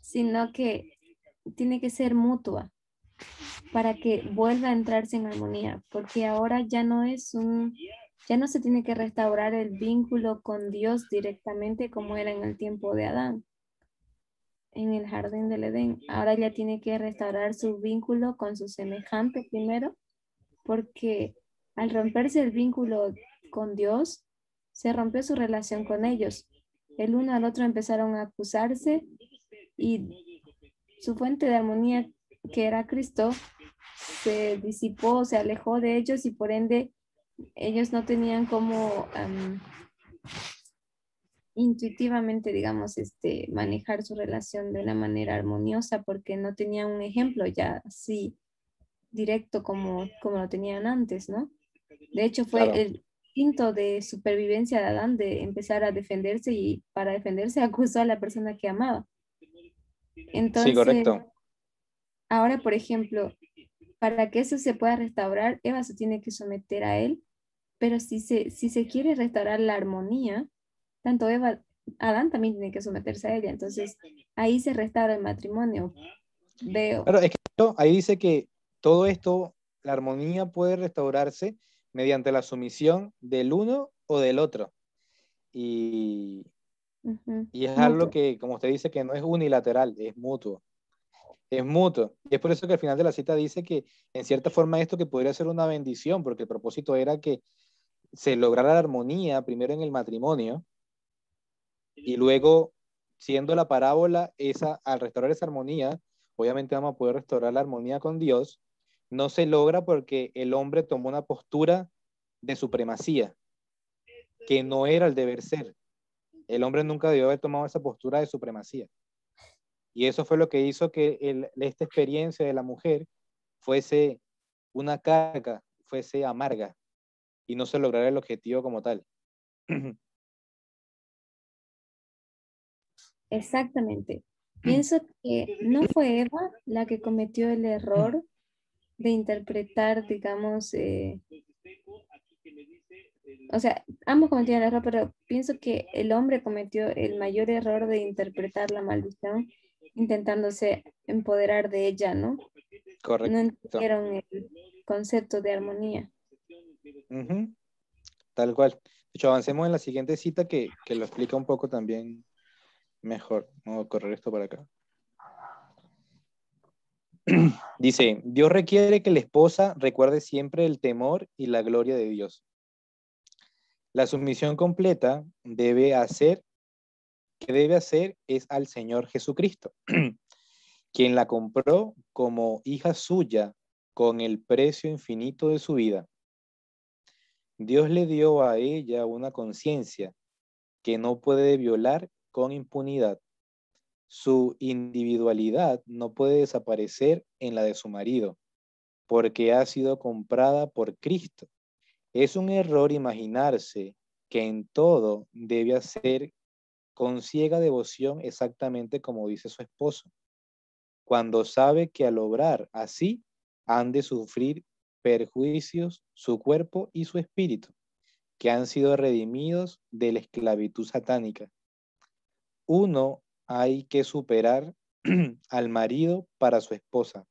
sino que tiene que ser mutua para que vuelva a entrarse en armonía, porque ahora ya no se tiene que restaurar el vínculo con Dios directamente como era en el tiempo de Adán, en el jardín del Edén. Ahora ya tiene que restaurar su vínculo con su semejante primero, porque al romperse el vínculo con Dios, se rompió su relación con ellos. El uno al otro empezaron a acusarse y su fuente de armonía, que era Cristo, se disipó, se alejó de ellos y por ende ellos no tenían como intuitivamente, digamos, manejar su relación de una manera armoniosa porque no tenían un ejemplo ya así directo como lo tenían antes, ¿no? De hecho, fue Claro. el instinto de supervivencia de Adán de empezar a defenderse y para defenderse acusó a la persona que amaba. Sí, Entonces, correcto. ahora, por ejemplo, para que eso se pueda restaurar, Eva se tiene que someter a él, pero si se quiere restaurar la armonía, tanto Adán también tiene que someterse a ella. Entonces, ahí se restaura el matrimonio. Veo. Claro, es que ahí dice que todo esto, la armonía puede restaurarse mediante la sumisión del uno o del otro. Y, Ujú. y es algo Mutuo. que, como usted dice, que no es unilateral, es mutuo. Es mutuo. Y es por eso que al final de la cita dice que, en cierta forma, esto que podría ser una bendición, porque el propósito era que se lograra la armonía primero en el matrimonio y luego, siendo la parábola esa, al restaurar esa armonía, obviamente vamos a poder restaurar la armonía con Dios. No se logra porque el hombre tomó una postura de supremacía, que no era el deber ser. El hombre nunca debió haber tomado esa postura de supremacía. Y eso fue lo que hizo que esta experiencia de la mujer fuese una carga, fuese amarga y no se lograra el objetivo como tal. Exactamente. Pienso que no fue Eva la que cometió el error de interpretar, digamos, o sea, ambos cometieron el error, pero pienso que el hombre cometió el mayor error de interpretar la maldición intentándose empoderar de ella, ¿no? No Correcto. entendieron el concepto de armonía. Ujú, tal cual. De hecho, avancemos en la siguiente cita que lo explica un poco también mejor. Vamos a correr esto para acá. Dice, Dios requiere que la esposa recuerde siempre el temor y la gloria de Dios. La sumisión completa que debe hacer es al Señor Jesucristo, quien la compró como hija suya con el precio infinito de su vida. Dios le dio a ella una conciencia que no puede violar con impunidad. Su individualidad no puede desaparecer en la de su marido, porque ha sido comprada por Cristo. Es un error imaginarse que en todo debe hacer con ciega devoción exactamente como dice su esposo, cuando sabe que al obrar así han de sufrir perjuicios su cuerpo y su espíritu, que han sido redimidos de la esclavitud satánica. Uno hay que superar al marido para su esposa.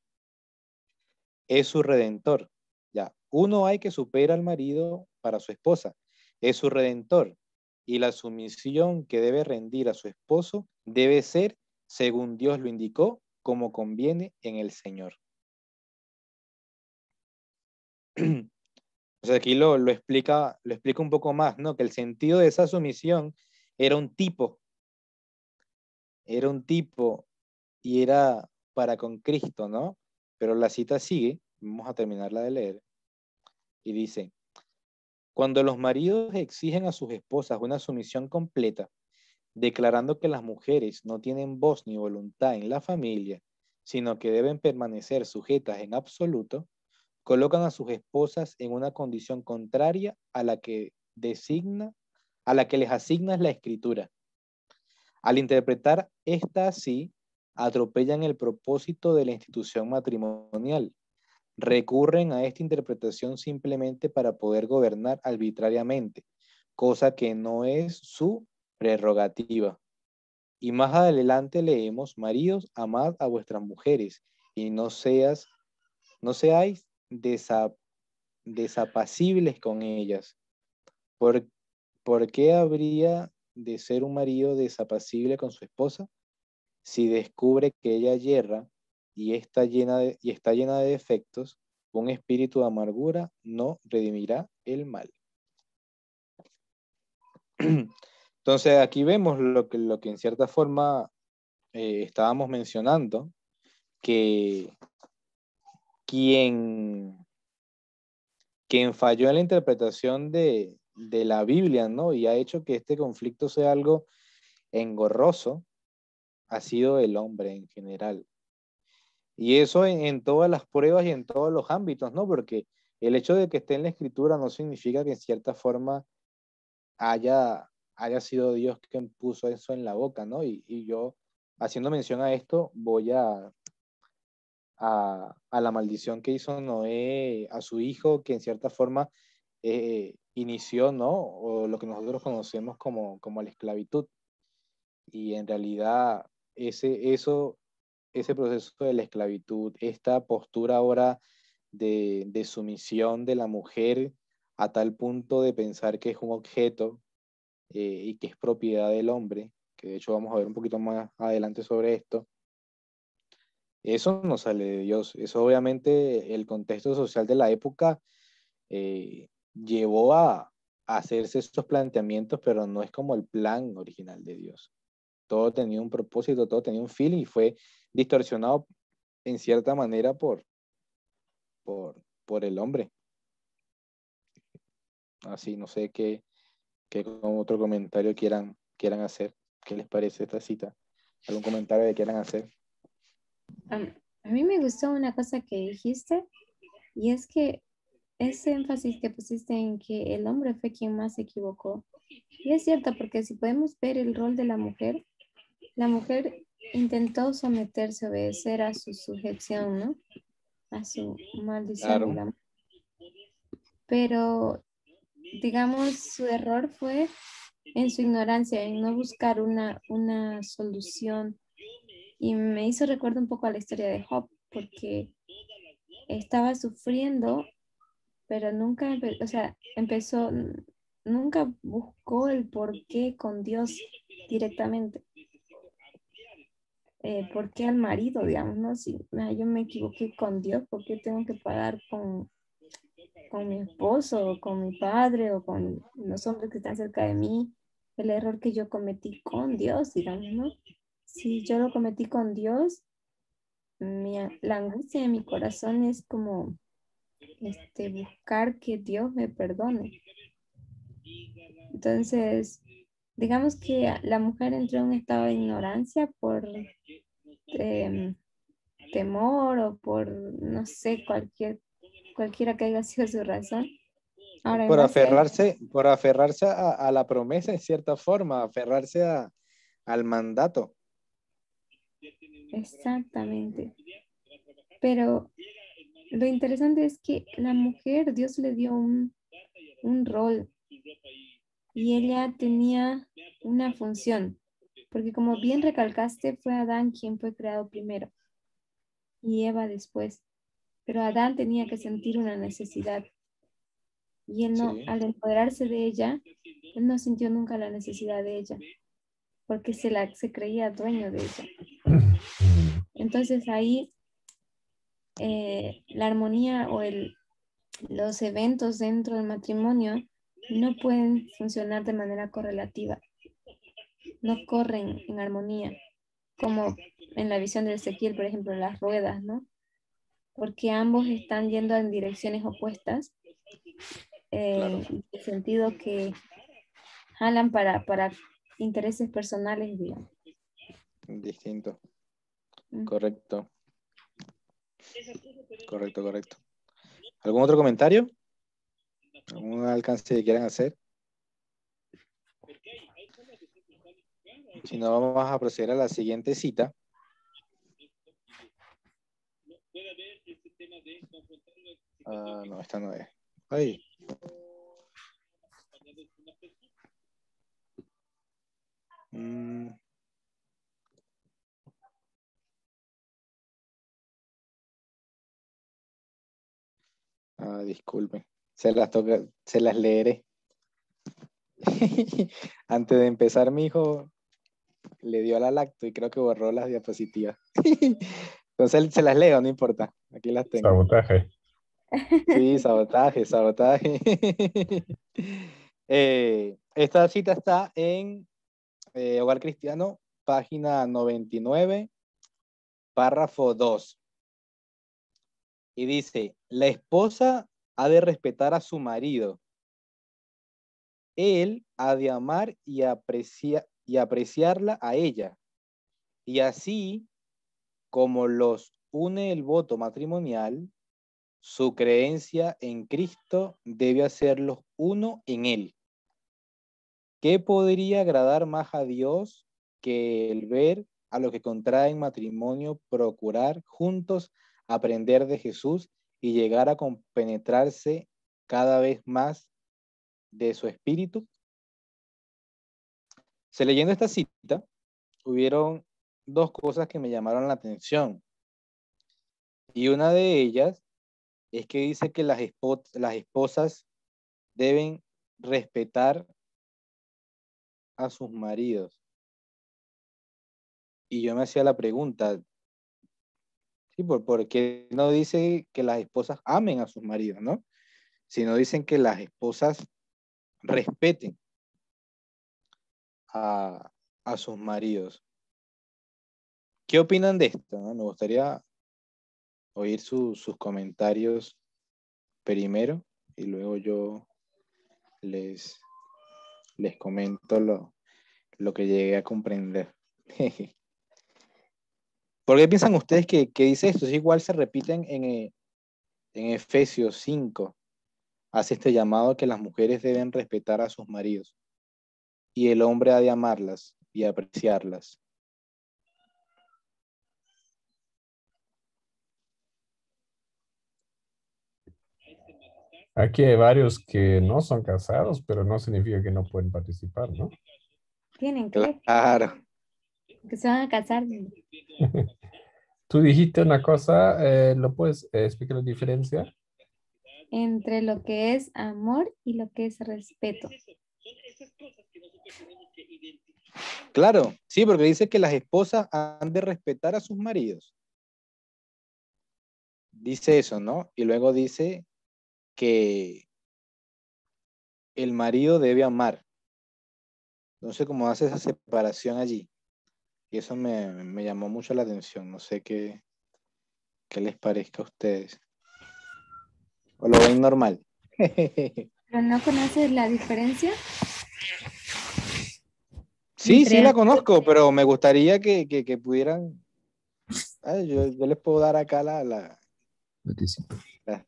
Es su redentor. Ya, uno hay que superar al marido para su esposa. Es su redentor. Y la sumisión que debe rendir a su esposo debe ser según Dios lo indicó, como conviene en el Señor. O sea, aquí lo explica un poco más, ¿no? Que el sentido de esa sumisión era era un tipo y era para con Cristo, ¿no? Pero la cita sigue, vamos a terminarla de leer, y dice, cuando los maridos exigen a sus esposas una sumisión completa, declarando que las mujeres no tienen voz ni voluntad en la familia, sino que deben permanecer sujetas en absoluto, colocan a sus esposas en una condición contraria a la que les asigna la escritura. Al interpretar esta así, atropellan el propósito de la institución matrimonial. Recurren a esta interpretación simplemente para poder gobernar arbitrariamente, cosa que no es su prerrogativa. Y más adelante leemos, maridos, amad a vuestras mujeres y no seáis desapacibles con ellas. ¿Por, ¿Por qué habría de ser un marido desapacible con su esposa? Si descubre que ella yerra y está llena de defectos, un espíritu de amargura no redimirá el mal. Entonces aquí vemos lo que en cierta forma estábamos mencionando, que quien, quien falló en la interpretación de la Biblia, ¿no? Y ha hecho que este conflicto sea algo engorroso, ha sido el hombre en general. Y eso en todas las pruebas y en todos los ámbitos, ¿no? Porque el hecho de que esté en la escritura no significa que en cierta forma haya sido Dios quien puso eso en la boca, ¿no? Y yo haciendo mención a esto, voy a la maldición que hizo Noé a su hijo, que en cierta forma inició, ¿no? O lo que nosotros conocemos como la esclavitud. Y en realidad ese proceso de la esclavitud, esta postura ahora de sumisión de la mujer a tal punto de pensar que es un objeto y que es propiedad del hombre, que de hecho vamos a ver un poquito más adelante sobre esto, eso no sale de Dios. Eso obviamente el contexto social de la época llevó a hacerse estos planteamientos, pero no es como el plan original de Dios. Todo tenía un propósito, todo tenía un feeling y fue distorsionado en cierta manera por el hombre. Así, no sé qué otro comentario quieran hacer. ¿Qué les parece esta cita? ¿Algún comentario que quieran hacer? A mí me gustó una cosa que dijiste, y es que ese énfasis que pusiste en que el hombre fue quien más se equivocó. Y es cierto, porque si podemos ver el rol de la mujer intentó someterse, obedecer a su sujeción, ¿no? A su maldición, Claro. digamos. Pero, digamos, su error fue en su ignorancia, en no buscar una solución. Y me hizo recuerdo un poco a la historia de Job, porque estaba sufriendo, pero nunca, nunca buscó el porqué con Dios directamente. ¿Por qué al marido, digamos, no? Si yo me equivoqué con Dios, ¿por qué tengo que pagar con mi esposo, o con mi padre, o con los hombres que están cerca de mí, el error que yo cometí con Dios, digamos, ¿no? Si yo lo cometí con Dios, la angustia de mi corazón es como buscar que Dios me perdone. Entonces, digamos que la mujer entró en un estado de ignorancia por temor o por, no sé, cualquiera que haya sido su razón. Ahora, en Por base a aferrarse a la promesa, en cierta forma, aferrarse al mandato. exactamente. Pero lo interesante es que la mujer, Dios le dio un rol y ella tenía una función, porque como bien recalcaste, fue Adán quien fue creado primero y Eva después, pero Adán tenía que sentir una necesidad y él no, Sí. al empoderarse de ella, él no sintió nunca la necesidad de ella, porque se creía dueño de ella. Entonces ahí la armonía o los eventos dentro del matrimonio no pueden funcionar de manera correlativa, no corren en armonía, como en la visión de Ezequiel, por ejemplo, las ruedas, ¿no? Porque ambos están yendo en direcciones opuestas, Claro. en el sentido que jalan para intereses personales, digamos. Distinto. Mm. Correcto. Correcto. ¿Algún otro comentario? ¿Algún alcance que quieran hacer? Si no, vamos a proceder a la siguiente cita. No, esta no es. Ay. Disculpen. Se las leeré. Antes de empezar, mi hijo le dio a la lacto y creo que borró las diapositivas. Entonces se las leo, no importa. Aquí las tengo. Sabotaje. Sí, sabotaje. Esta cita está en Hogar Cristiano, página 99, párrafo 2. Y dice, la esposa ha de respetar a su marido. Él ha de amar y apreciarla a ella. Y así como los une el voto matrimonial, su creencia en Cristo debe hacerlos uno en Él. ¿Qué podría agradar más a Dios que el ver a los que contraen matrimonio procurar juntos aprender de Jesús y llegar a compenetrarse cada vez más de su espíritu? Leyendo esta cita, hubieron dos cosas que me llamaron la atención. Y una de ellas es que dice que las esposas deben respetar a sus maridos. Y yo me hacía la pregunta, ¿sí? ¿Por qué no dice que las esposas amen a sus maridos, no? Sino dicen que las esposas respeten a sus maridos. ¿Qué opinan de esto, no? Me gustaría oír sus comentarios primero y luego yo les comento lo que llegué a comprender. ¿Por qué piensan ustedes que dice esto? Es igual se repiten en Efesios 5. Hace este llamado que las mujeres deben respetar a sus maridos y el hombre ha de amarlas y apreciarlas. Aquí hay varios que no son casados, pero no significa que no pueden participar, ¿no? Tienen que, Claro. que se van a casar. Tú dijiste una cosa, ¿lo puedes explicar la diferencia? Entre lo que es amor y lo que es respeto. Claro, sí, porque dice que las esposas han de respetar a sus maridos. Dice eso, ¿no? Y luego dice que el marido debe amar. Entonces, ¿cómo hace esa separación allí? Y eso me llamó mucho la atención. No sé qué les parezca a ustedes. ¿O lo ven normal? ¿Pero no conoces la diferencia? Sí, Entre sí la conozco, pero me gustaría que pudieran... Yo les puedo dar acá las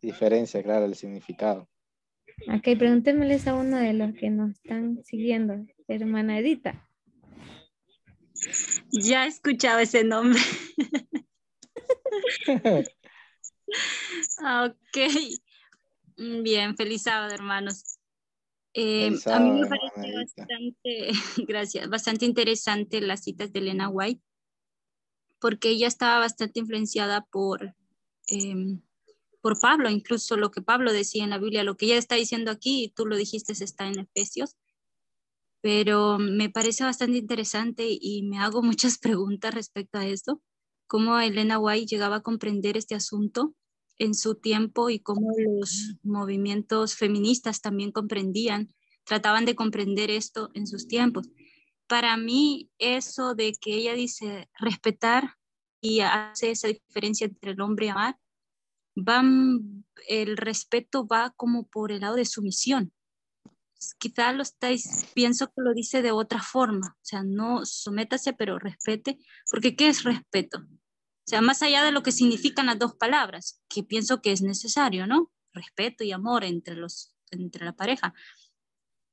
diferencias, claro, el significado. Ok, pregúntenmeles a uno de los que nos están siguiendo, hermana Edita. Ya he escuchado ese nombre. Ok. Bien, feliz sábado, hermanos. A mí me parece bastante, gracias, bastante interesante las citas de Elena White, porque ella estaba bastante influenciada por Pablo, incluso lo que Pablo decía en la Biblia, lo que ella está diciendo aquí, tú lo dijiste, está en Efesios, pero me parece bastante interesante y me hago muchas preguntas respecto a esto, cómo Elena White llegaba a comprender este asunto en su tiempo y cómo los movimientos feministas también trataban de comprender esto en sus tiempos. Para mí, eso de que ella dice respetar y hace esa diferencia entre el hombre y amar, el respeto va como por el lado de sumisión. Quizá pienso que lo dice de otra forma, o sea, no sométase, pero respete, porque ¿qué es respeto? O sea, más allá de lo que significan las dos palabras, que pienso que es necesario, ¿no? Respeto y amor entre la pareja.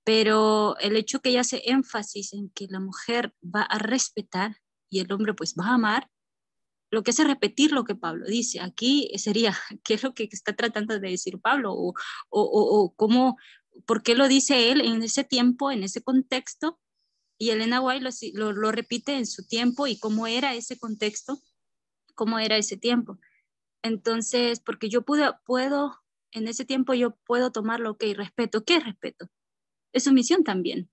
Pero el hecho que ella hace énfasis en que la mujer va a respetar y el hombre pues va a amar, lo que hace repetir lo que Pablo dice. Aquí sería, ¿qué es lo que está tratando de decir Pablo? O cómo, ¿por qué lo dice él en ese tiempo, en ese contexto? Y Elena White lo repite en su tiempo y cómo era ese contexto, cómo era ese tiempo. Entonces, porque yo puedo, en ese tiempo yo puedo tomarlo, ok, respeto. ¿Qué es respeto? Es sumisión también,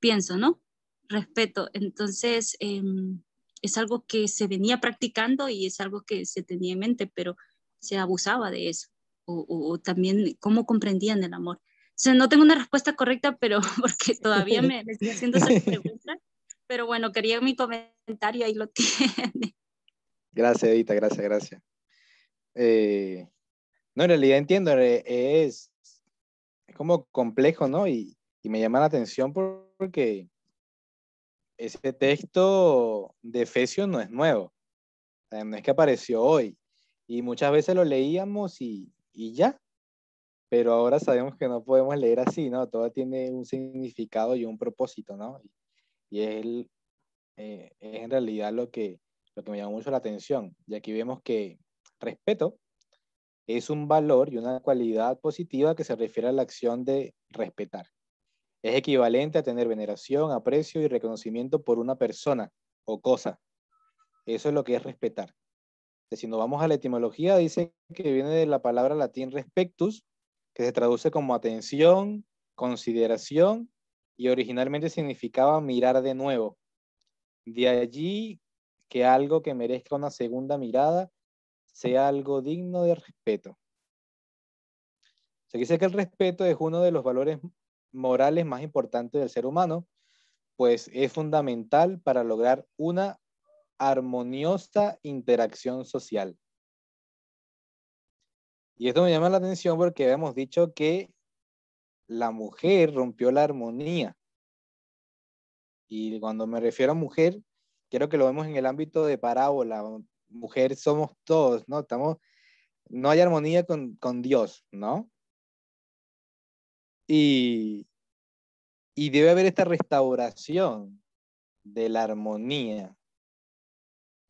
pienso, ¿no? Respeto. Entonces, es algo que se venía practicando y es algo que se tenía en mente, pero se abusaba de eso. O también cómo comprendían el amor. O sea, no tengo una respuesta correcta, pero porque todavía me estoy haciendo esas preguntas. Pero bueno, quería mi comentario, ahí lo tiene. Gracias, Edita, gracias. No, en realidad entiendo, es como complejo, ¿no? Y me llama la atención porque ese texto de Efesios no es nuevo, o sea, no es que apareció hoy, y muchas veces lo leíamos y ya, pero ahora sabemos que no podemos leer así, ¿no? Todo tiene un significado y un propósito, ¿no? Y es es en realidad lo que me llamó mucho la atención. Y aquí vemos que respeto es un valor y una cualidad positiva que se refiere a la acción de respetar. Es equivalente a tener veneración, aprecio y reconocimiento por una persona o cosa. Eso es lo que es respetar. Si nos vamos a la etimología, dice que viene de la palabra latín respectus, que se traduce como atención, consideración, y originalmente significaba mirar de nuevo. De allí que algo que merezca una segunda mirada sea algo digno de respeto. Se dice que el respeto es uno de los valores morales más importantes del ser humano, pues es fundamental para lograr una armoniosa interacción social. Y esto me llama la atención porque habíamos dicho que la mujer rompió la armonía. Y cuando me refiero a mujer, quiero que lo vemos en el ámbito de parábola. Mujer somos todos, ¿no? No hay armonía con Dios, ¿no? Y debe haber esta restauración de la armonía.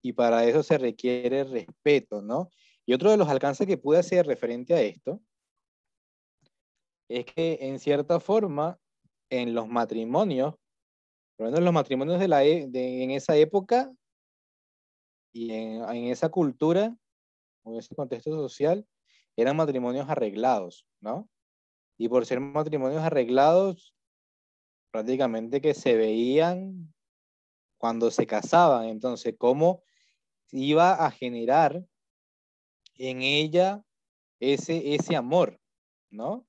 Y para eso se requiere respeto, ¿no? Y otro de los alcances que pude hacer referente a esto es que en cierta forma en los matrimonios, por lo menos en los matrimonios en esa época y en esa cultura o en ese contexto social, eran matrimonios arreglados, ¿no? Y por ser matrimonios arreglados, prácticamente que se veían cuando se casaban. Entonces, ¿cómo iba a generar en ella ese amor, ¿no?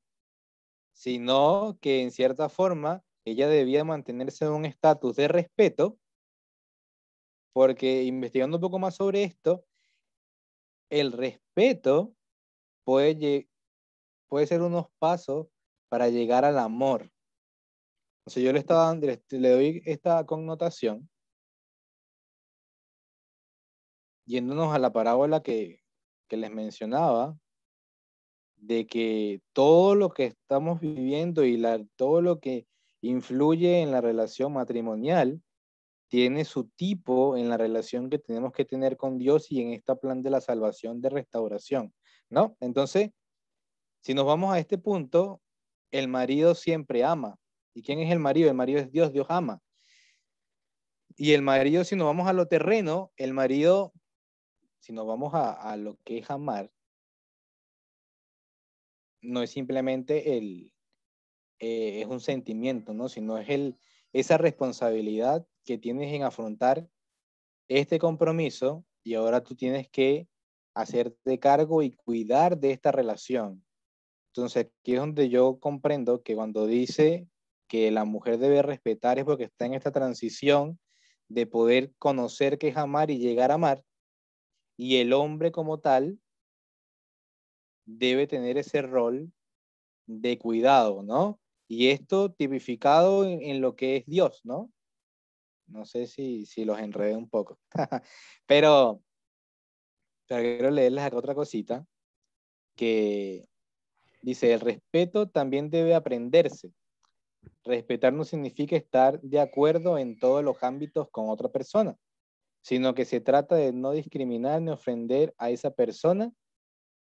Sino que en cierta forma ella debía mantenerse en un estatus de respeto, porque investigando un poco más sobre esto, el respeto puede ser unos pasos para llegar al amor. Entonces yo le doy esta connotación, yéndonos a la parábola que les mencionaba, de que todo lo que estamos viviendo y todo lo que influye en la relación matrimonial tiene su tipo en la relación que tenemos que tener con Dios y en este plan de la salvación, de restauración, ¿no? Entonces, si nos vamos a este punto, el marido siempre ama. ¿Y quién es el marido? El marido es Dios, Dios ama. Y el marido, si nos vamos a lo terreno, el marido, si nos vamos a lo que es amar, no es simplemente es un sentimiento, ¿no? Sino es esa responsabilidad que tienes en afrontar este compromiso y ahora tú tienes que hacerte cargo y cuidar de esta relación. Entonces, aquí es donde yo comprendo que cuando dice que la mujer debe respetar es porque está en esta transición de poder conocer qué es amar y llegar a amar, y el hombre como tal debe tener ese rol de cuidado, ¿no? Y esto tipificado en lo que es Dios, ¿no? No sé si los enredé un poco, pero quiero leerles acá otra cosita que dice, el respeto también debe aprenderse. Respetar no significa estar de acuerdo en todos los ámbitos con otra persona, sino que se trata de no discriminar ni ofender a esa persona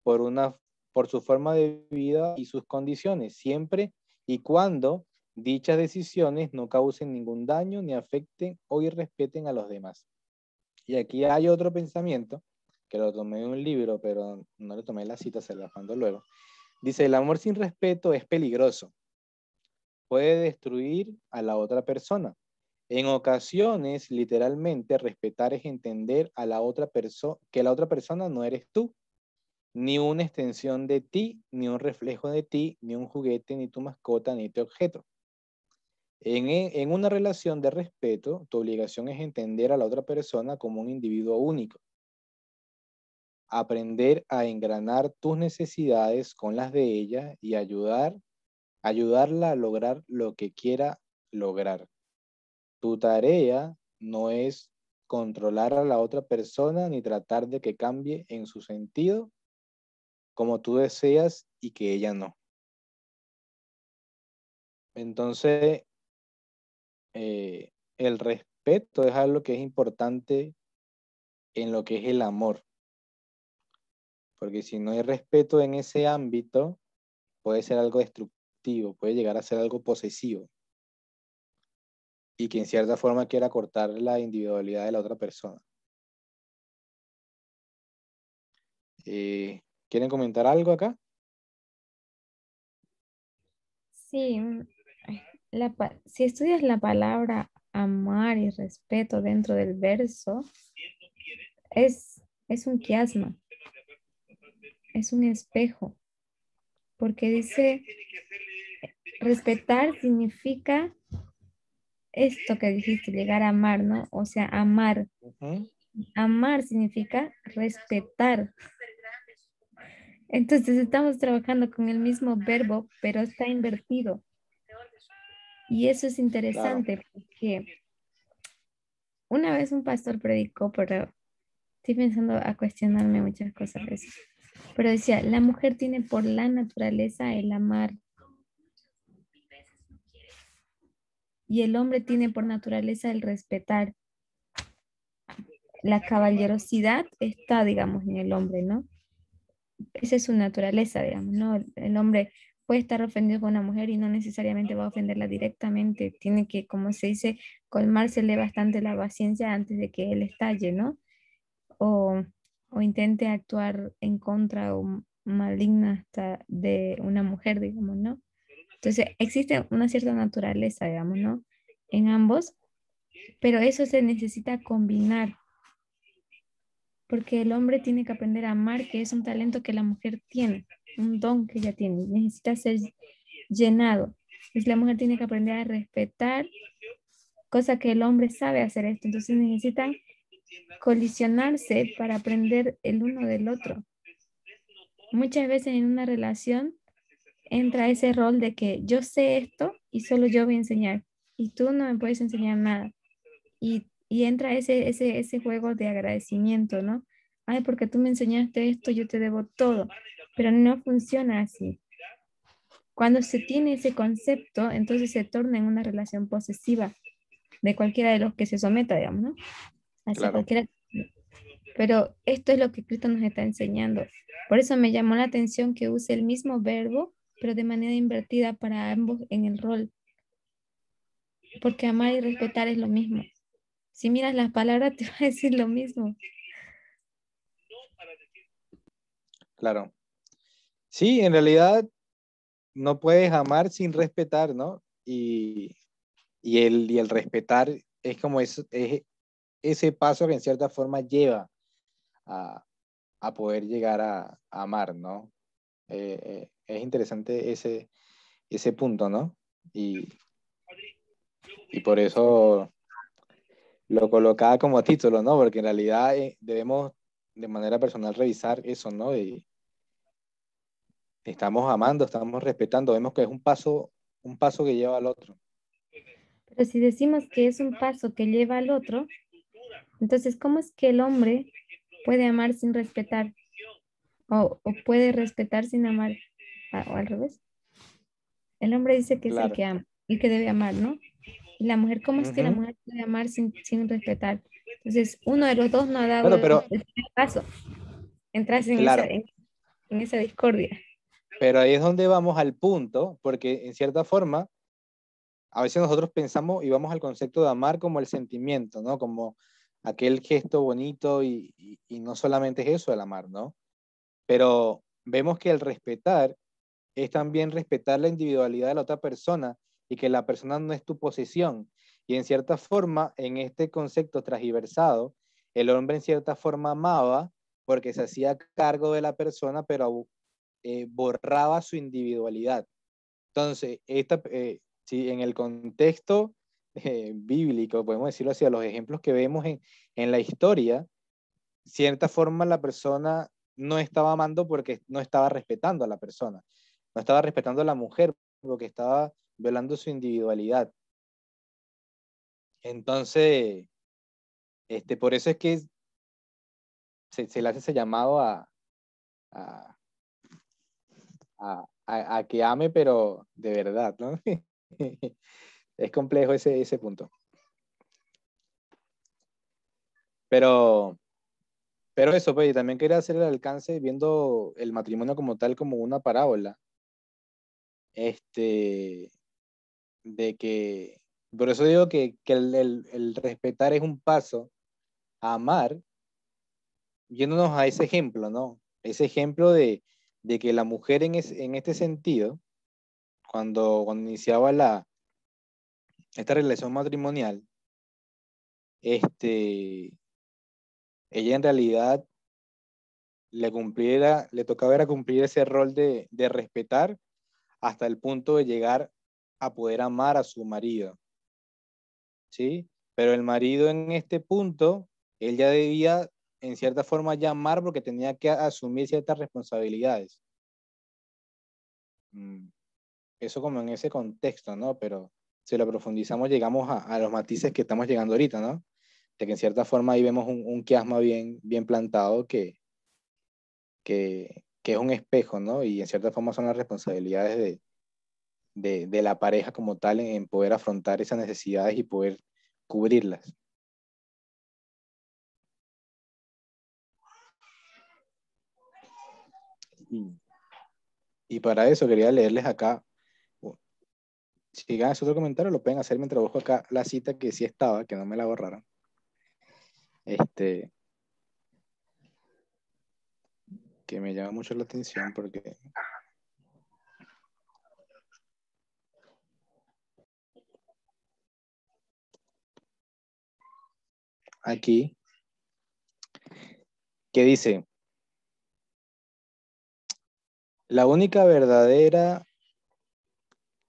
por su forma de vida y sus condiciones, siempre y cuando dichas decisiones no causen ningún daño ni afecten o irrespeten a los demás. Y aquí hay otro pensamiento, que lo tomé en un libro, pero no le tomé la cita, se la mando luego. Dice, el amor sin respeto es peligroso. Puede destruir a la otra persona. En ocasiones, literalmente, respetar es entender a la otra que la otra persona no eres tú, ni una extensión de ti, ni un reflejo de ti, ni un juguete, ni tu mascota, ni tu objeto. En una relación de respeto, tu obligación es entender a la otra persona como un individuo único. Aprender a engranar tus necesidades con las de ella y ayudarla a lograr lo que quiera lograr. Tu tarea no es controlar a la otra persona ni tratar de que cambie en su sentido como tú deseas y que ella no. Entonces, el respeto respeto es algo que es importante en lo que es el amor. Porque si no hay respeto en ese ámbito, puede ser algo destructivo, puede llegar a ser algo posesivo. Y que en cierta forma quiera cortar la individualidad de la otra persona. ¿Quieren comentar algo acá? Sí, si estudias la palabra amar y respeto dentro del verso, es un quiasma, es un espejo, porque dice, respetar significa esto que dijiste, llegar a amar, ¿no? O sea, amar. Ujú. Amar significa respetar. Entonces estamos trabajando con el mismo verbo, pero está invertido. Y eso es interesante porque una vez un pastor predicó, pero estoy pensando a cuestionarme muchas cosas de eso. Pero decía, la mujer tiene por la naturaleza el amar y el hombre tiene por naturaleza el respetar. La caballerosidad está, digamos, en el hombre, ¿no? Esa es su naturaleza, digamos, ¿no? El hombre puede estar ofendido con una mujer y no necesariamente va a ofenderla directamente. Tiene que, como se dice, colmársele bastante la paciencia antes de que él estalle, ¿no? O, o intente actuar en contra o maligna hasta de una mujer, digamos, ¿no? Entonces, existe una cierta naturaleza, digamos, ¿no? En ambos, pero eso se necesita combinar, porque el hombre tiene que aprender a amar, que es un talento que la mujer tiene, un don que ella tiene, necesita ser llenado. Entonces, la mujer tiene que aprender a respetar, cosa que el hombre sabe hacer esto, entonces necesitan colisionarse para aprender el uno del otro. Muchas veces en una relación entra ese rol de que yo sé esto y solo yo voy a enseñar y tú no me puedes enseñar nada. Y entra ese juego de agradecimiento, ¿no? Ay, porque tú me enseñaste esto, yo te debo todo. Pero no funciona así. Cuando se tiene ese concepto, entonces se torna en una relación posesiva de cualquiera de los que se someta, digamos, ¿no? Hacia Claro. cualquiera. Pero esto es lo que Cristo nos está enseñando. Por eso me llamó la atención que use el mismo verbo, pero de manera invertida para ambos en el rol. Porque amar y respetar es lo mismo. Si miras las palabras, te va a decir lo mismo. Claro. Sí, en realidad no puedes amar sin respetar, ¿no? Y el respetar es como es ese paso que en cierta forma lleva a poder llegar a amar, ¿no? Es interesante ese punto, ¿no? Y por eso lo colocaba como título, ¿no? Porque en realidad debemos de manera personal revisar eso, ¿no? Y estamos amando, estamos respetando, vemos que es un paso que lleva al otro. Pero si decimos que es un paso que lleva al otro, entonces, ¿cómo es que el hombre puede amar sin respetar? O puede respetar sin amar, o al revés. El hombre dice que es el Claro. que ama, el que debe amar, ¿no? Y la mujer, ¿cómo es que la Ujú. mujer puede amar sin respetar? Entonces, uno de los dos no ha dado Bueno, pero el primer paso. Entras en claro, en esa discordia. pero ahí es donde vamos al punto, porque en cierta forma, a veces nosotros pensamos y vamos al concepto de amar como el sentimiento, ¿no? Como aquel gesto bonito y no solamente es eso el amar, ¿no? Pero vemos que el respetar es también respetar la individualidad de la otra persona y que la persona no es tu posesión. Y en cierta forma, en este concepto transversado, el hombre en cierta forma amaba porque se hacía cargo de la persona, pero borraba su individualidad. Entonces, si en el contexto bíblico, podemos decirlo así, a los ejemplos que vemos en la historia, cierta forma la persona no estaba amando porque no estaba respetando a la persona, no estaba respetando a la mujer porque estaba violando su individualidad. Entonces, por eso es que se le hace ese llamado a, a que ame, pero de verdad, ¿no? Es complejo ese punto. Pero, pero eso, pues, y también quería hacer el alcance viendo el matrimonio como tal, como una parábola. Este, de que, por eso digo que el respetar es un paso a amar, yéndonos a ese ejemplo, ¿no? Ese ejemplo de que la mujer en este sentido, cuando iniciaba esta relación matrimonial, ella en realidad le tocaba era cumplir ese rol de respetar hasta el punto de llegar a poder amar a su marido, ¿sí? Pero el marido en este punto, él ya debía, en cierta forma, ya amar porque tenía que asumir ciertas responsabilidades. Eso como en ese contexto, ¿no? Pero si lo profundizamos, llegamos a los matices que estamos llegando ahorita, ¿no? De que en cierta forma ahí vemos un quiasma bien plantado que es un espejo, ¿no? Y en cierta forma son las responsabilidades de la pareja como tal en poder afrontar esas necesidades y poder cubrirlas. Y para eso quería leerles acá, si llegan a hacer otro comentario, lo pueden hacer mientras busco acá la cita que sí estaba, que no me la borraron. Que me llama mucho la atención porque aquí, que dice, la única verdadera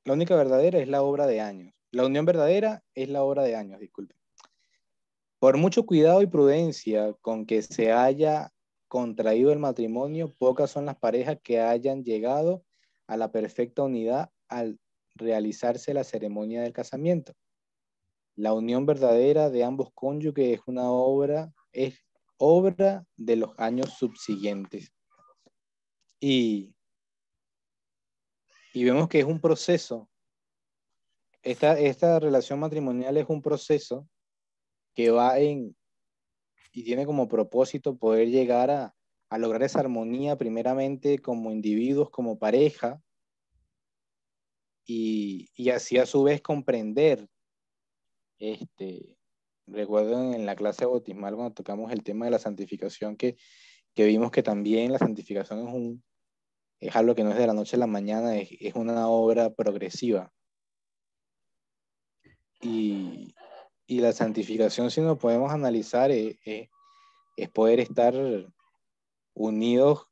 es la obra de años. La unión verdadera es la obra de años, disculpe. Por mucho cuidado y prudencia con que se haya contraído el matrimonio, pocas son las parejas que hayan llegado a la perfecta unidad al realizarse la ceremonia del casamiento. La unión verdadera de ambos cónyuges es obra de los años subsiguientes. Y vemos que es un proceso. Esta relación matrimonial es un proceso que va y tiene como propósito poder llegar a lograr esa armonía primeramente como individuos, como pareja, y así a su vez comprender. Recuerdo en la clase bautismal cuando tocamos el tema de la santificación que vimos que también la santificación es algo que no es de la noche a la mañana, es una obra progresiva. Y la santificación, si nos podemos analizar, es poder estar unidos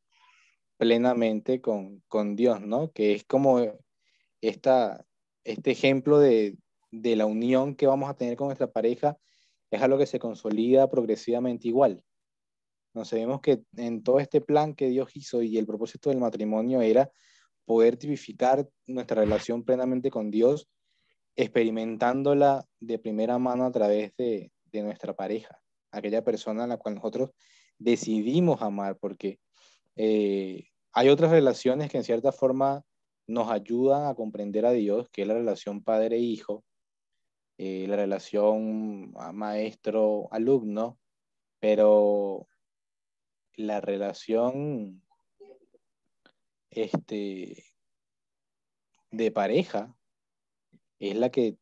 plenamente con Dios, ¿no? Que es como este ejemplo de la unión que vamos a tener con nuestra pareja, es algo que se consolida progresivamente igual. Nos sabemos que en todo este plan que Dios hizo y el propósito del matrimonio era poder tipificar nuestra relación plenamente con Dios, experimentándola de primera mano a través de nuestra pareja, aquella persona a la cual nosotros decidimos amar, porque hay otras relaciones que en cierta forma nos ayudan a comprender a Dios, que es la relación padre-hijo, la relación maestro-alumno, pero la relación de pareja es la que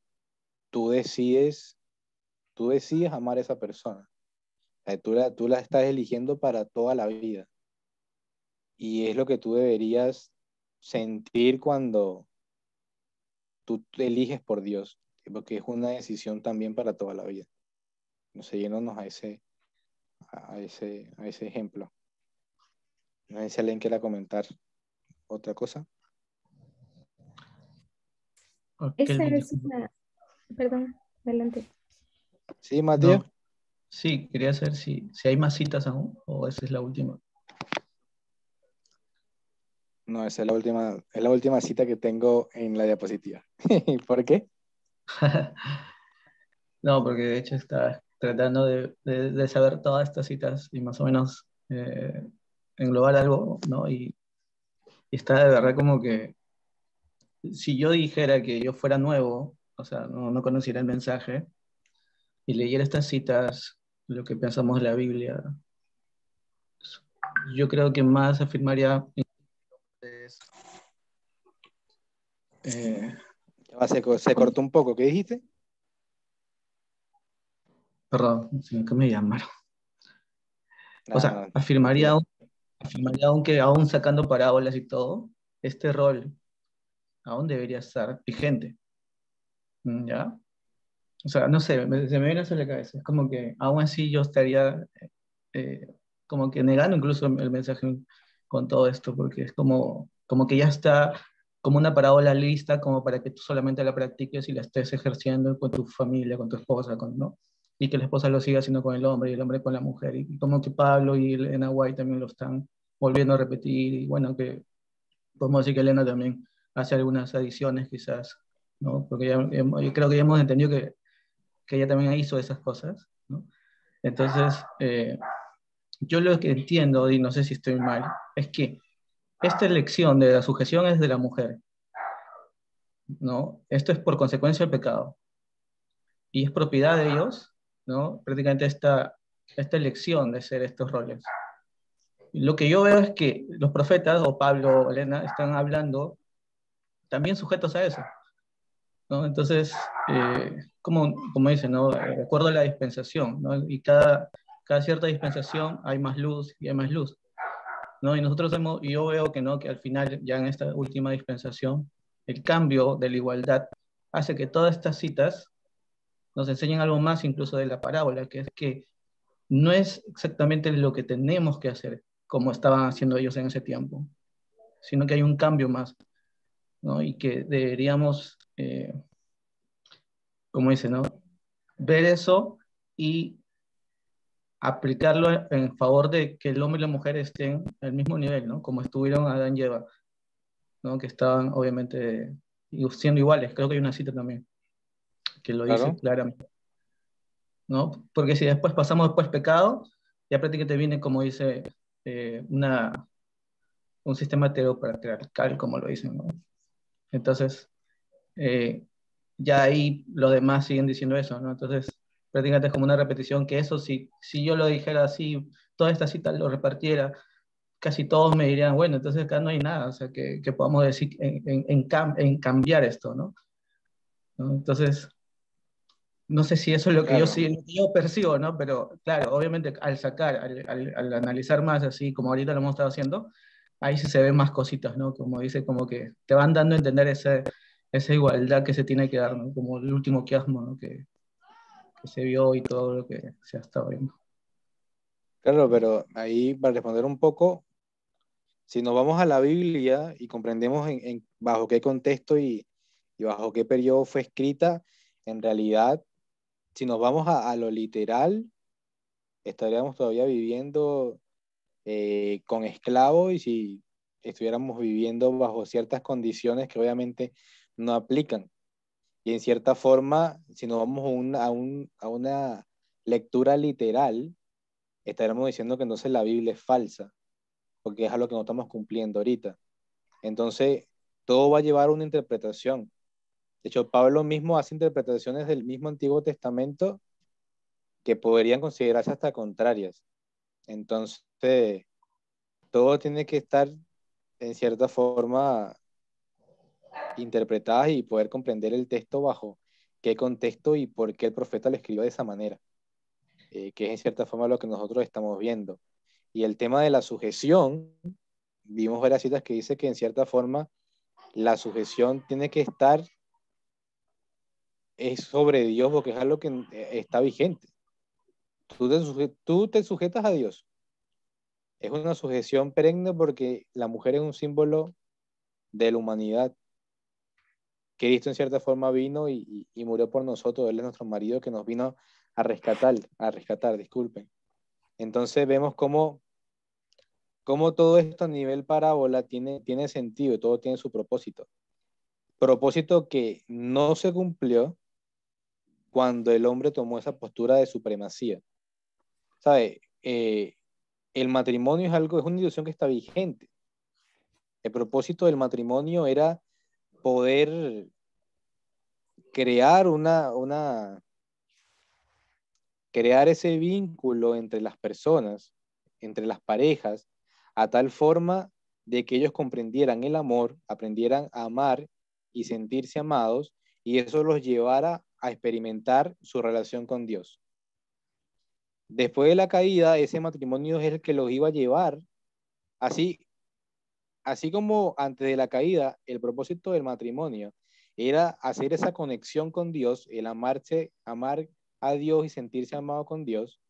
tú decides amar a esa persona. O sea, tú la estás eligiendo para toda la vida. Y es lo que tú deberías sentir cuando tú te eliges por Dios, porque es una decisión también para toda la vida. No sé, yéndonos a ese ejemplo. No sé si alguien quiera comentar otra cosa. Esa es una... Perdón, adelante. Sí, Mateo. No. Sí, quería saber si hay más citas aún o esa es la última. No, esa es la última cita que tengo en la diapositiva. ¿Por qué? No, porque de hecho estaba tratando de saber todas estas citas y más o menos englobar algo, ¿no? Y está de verdad como que si yo dijera que yo fuera nuevo, o sea, no conociera el mensaje y leyera estas citas lo que pensamos de la Biblia. Yo creo que más afirmaría es, Se cortó un poco, ¿qué dijiste? perdón, que me llamaron. O sea, No, afirmaría, tranquilo. afirmaría aún que aún sacando parábolas y todo, este rol aún debería estar vigente. ¿Ya? O sea, no sé, se me viene eso a la cabeza. Es como que aún así yo estaría eh, como que negando incluso el mensaje con todo esto, porque es como que ya está como una parábola lista como para que tú solamente la practiques y la estés ejerciendo con tu familia, con tu esposa, ¿no? Y que la esposa lo siga haciendo con el hombre y el hombre con la mujer. Y como que Pablo y Elena White también lo están volviendo a repetir. Y bueno, que podemos decir que Elena también hace algunas adiciones quizás, ¿no? Porque yo creo que ya hemos entendido que ella también hizo esas cosas, ¿no? Entonces, yo lo que entiendo, y no sé si estoy mal, es que esta elección de la sujeción es de la mujer, ¿no? Esto es por consecuencia del pecado, y es propiedad de ellos, ¿no? Prácticamente esta elección de ser estos roles. Lo que yo veo es que los profetas, o Pablo o Elena, están hablando también sujetos a eso, ¿no? Entonces, como dicen, ¿no? De acuerdo a la dispensación, ¿no? Y cada cierta dispensación hay más luz y hay más luz, ¿no? Y y yo veo que no, que al final, ya en esta última dispensación, el cambio de la igualdad hace que todas estas citas nos enseñen algo más incluso de la parábola, que es que no es exactamente lo que tenemos que hacer, como estaban haciendo ellos en ese tiempo, sino que hay un cambio más, ¿no? Y que deberíamos, como dice, ¿no? Ver eso y aplicarlo en favor de que el hombre y la mujer estén al mismo nivel, ¿no? Como estuvieron Adán y Eva, ¿no? Que estaban obviamente siendo iguales. Creo que hay una cita también que lo dice Claro. claramente, ¿no? Porque si después pasamos después pecado, ya prácticamente viene, como dice, un sistema heteropatriarcal, como lo dicen, ¿no? Entonces, eh, ya ahí los demás siguen diciendo eso, ¿no? Entonces, prácticamente es como una repetición que eso, si yo lo dijera así, toda esta cita lo repartiera, casi todos me dirían, bueno, entonces acá no hay nada, o sea, que podamos decir en cambiar esto, ¿no? ¿No? Entonces, no sé si eso es lo que yo, Claro, sí, lo que yo percibo, ¿no? Pero claro, obviamente al analizar más así, como ahorita lo hemos estado haciendo, ahí sí se ven más cositas, ¿no? Como dice, como que te van dando a entender esa igualdad que se tiene que dar, ¿no? Como el último quiasmo, ¿no? Que se vio y todo lo que se ha estado viendo. claro, pero ahí para responder un poco, si nos vamos a la Biblia y comprendemos bajo qué contexto y bajo qué periodo fue escrita, en realidad, si nos vamos a lo literal, estaríamos todavía viviendo con esclavos y si estuviéramos viviendo bajo ciertas condiciones que obviamente no aplican. Y en cierta forma, si nos vamos a una lectura literal, estaríamos diciendo que entonces la Biblia es falsa, porque es a lo que no estamos cumpliendo ahorita. Entonces, todo va a llevar a una interpretación. De hecho, Pablo mismo hace interpretaciones del mismo Antiguo Testamento que podrían considerarse hasta contrarias. Entonces, todo tiene que estar en cierta forma interpretadas y poder comprender el texto bajo qué contexto y por qué el profeta lo escribió de esa manera, que es en cierta forma lo que nosotros estamos viendo. Y el tema de la sujeción, vimos varias citas que dice que en cierta forma la sujeción tiene que estar es sobre Dios porque es algo que está vigente. Tú te sujetas a Dios. Es una sujeción perenne porque la mujer es un símbolo de la humanidad. Cristo en cierta forma vino y murió por nosotros, Él es nuestro marido que nos vino a rescatar, disculpen. Entonces vemos cómo todo esto a nivel parábola tiene sentido, todo tiene su propósito. Propósito que no se cumplió cuando el hombre tomó esa postura de supremacía. ¿Sabe? El matrimonio es una institución que está vigente. El propósito del matrimonio era poder crear crear ese vínculo entre las personas, entre las parejas, a tal forma de que ellos comprendieran el amor, aprendieran a amar y sentirse amados, y eso los llevara a experimentar su relación con Dios. Después de la caída, ese matrimonio es el que los iba a llevar, así como antes de la caída, el propósito del matrimonio era hacer esa conexión con Dios, el amar a Dios y sentirse amado con Dios.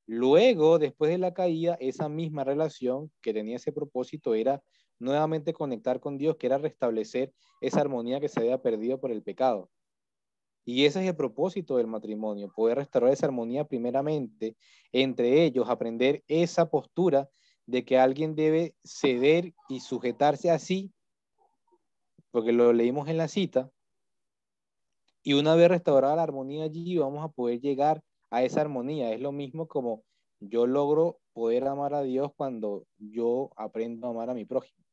Luego, después de la caída, esa misma relación que tenía ese propósito era nuevamente conectar con Dios, que era restablecer esa armonía que se había perdido por el pecado. Y ese es el propósito del matrimonio, poder restaurar esa armonía primeramente entre ellos, aprender esa postura de que alguien debe ceder y sujetarse así, porque lo leímos en la cita, y una vez restaurada la armonía allí, vamos a poder llegar a esa armonía. Es lo mismo como yo logro poder amar a Dios cuando yo aprendo a amar a mi prójimo.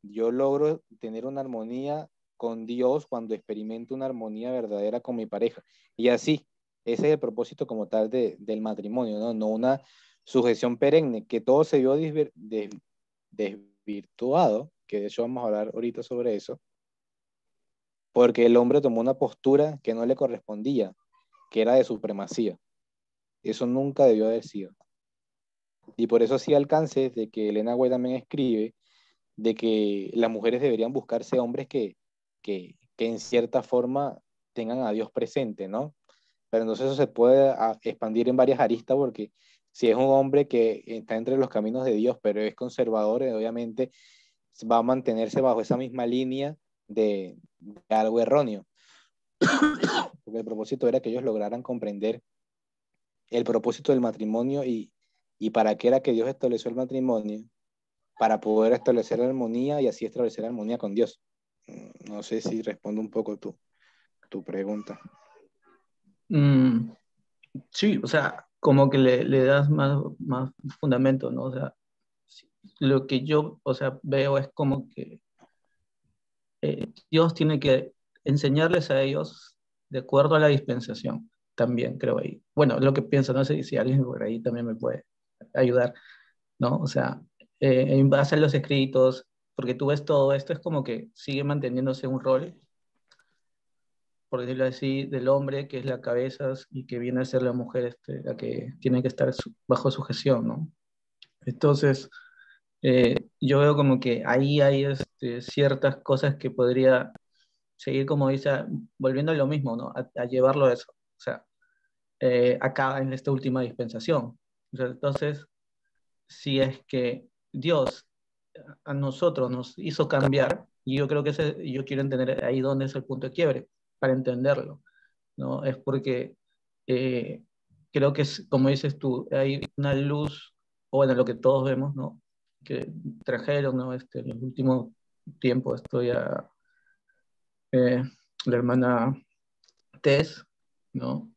Yo logro tener una armonía con Dios cuando experimento una armonía verdadera con mi pareja. Y así, ese es el propósito como tal del matrimonio, ¿no? No una sujeción perenne, que todo se vio desvirtuado, que de hecho vamos a hablar ahorita sobre eso, porque el hombre tomó una postura que no le correspondía, que era de supremacía. Eso nunca debió haber sido. Y por eso sí alcances de que Elena White también escribe de que las mujeres deberían buscarse hombres que en cierta forma tengan a Dios presente, ¿no? Pero entonces eso se puede expandir en varias aristas, porque si es un hombre que está entre los caminos de Dios, pero es conservador, obviamente va a mantenerse bajo esa misma línea de algo erróneo. Porque el propósito era que ellos lograran comprender el propósito del matrimonio y para qué era que Dios estableció el matrimonio, para poder establecer la armonía y así establecer la armonía con Dios. No sé si respondo un poco tu pregunta. Sí, o sea, como que le das más fundamento, ¿no? O sea, lo que yo, o sea, veo es como que Dios tiene que enseñarles a ellos de acuerdo a la dispensación, también creo ahí. Bueno, lo que pienso, no sé si alguien por ahí también me puede ayudar, ¿no? O sea, en base a los escritos, porque tú ves todo esto, es como que sigue manteniéndose un rol, por decirlo así, del hombre, que es la cabeza y que viene a ser la mujer, la que tiene que estar bajo sujeción, ¿no? Entonces, yo veo como que ahí hay ciertas cosas que podría seguir, como dice, volviendo a lo mismo, ¿no? A llevarlo a eso. O sea, acá en esta última dispensación. O sea, entonces, si es que Dios a nosotros nos hizo cambiar, y yo creo que yo quiero entender ahí dónde es el punto de quiebre, para entenderlo, ¿no? Es porque creo que es, como dices tú, hay una luz, o bueno, lo que todos vemos, ¿no? Que trajeron, ¿no? En los últimos tiempos, estoy a la hermana Tess, ¿no?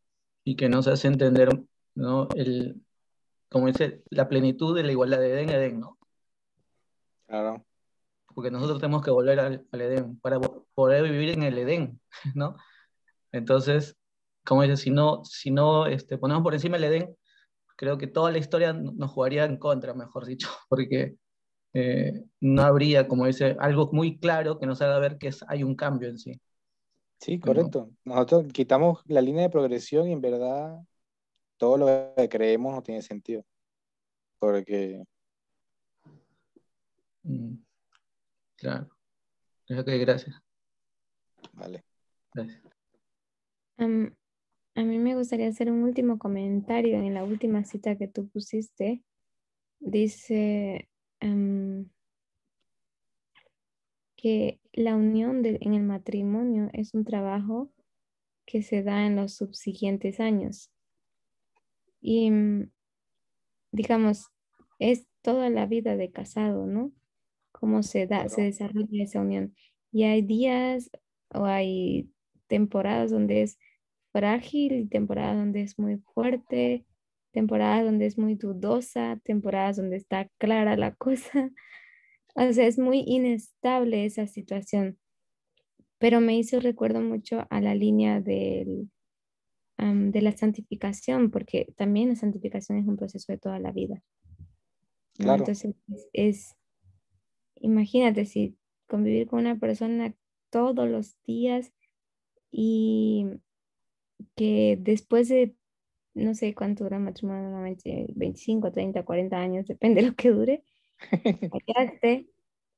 Y que nos hace entender, ¿no? Como dice, la plenitud de la igualdad de Edén, ¿no? Claro. Porque nosotros tenemos que volver al Edén para poder vivir en el Edén, ¿no? Entonces, como dice, si no ponemos por encima el Edén, creo que toda la historia nos jugaría en contra, mejor dicho, porque no habría, como dice, algo muy claro que nos haga ver que hay un cambio en sí. Sí, ¿No? correcto. Nosotros quitamos la línea de progresión y en verdad todo lo que creemos no tiene sentido. Porque, Claro. Ok, gracias. vale. Gracias. A mí me gustaría hacer un último comentario en la última cita que tú pusiste. Dice que la unión en el matrimonio es un trabajo que se da en los subsiguientes años. Y digamos, es toda la vida de casado, ¿no? Cómo se da, se Claro. desarrolla esa unión. Y hay días o hay temporadas donde es frágil, y temporadas donde es muy fuerte, temporadas donde es muy dudosa, temporadas donde está clara la cosa. O sea, es muy inestable esa situación. Pero me hizo recuerdo mucho a la línea del de la santificación, porque también la santificación es un proceso de toda la vida, ¿no? Claro, Entonces, imagínate si convivir con una persona todos los días y que después de, no sé cuánto dura el matrimonio, normalmente 25, 30, 40 años, depende de lo que dure, fallaste,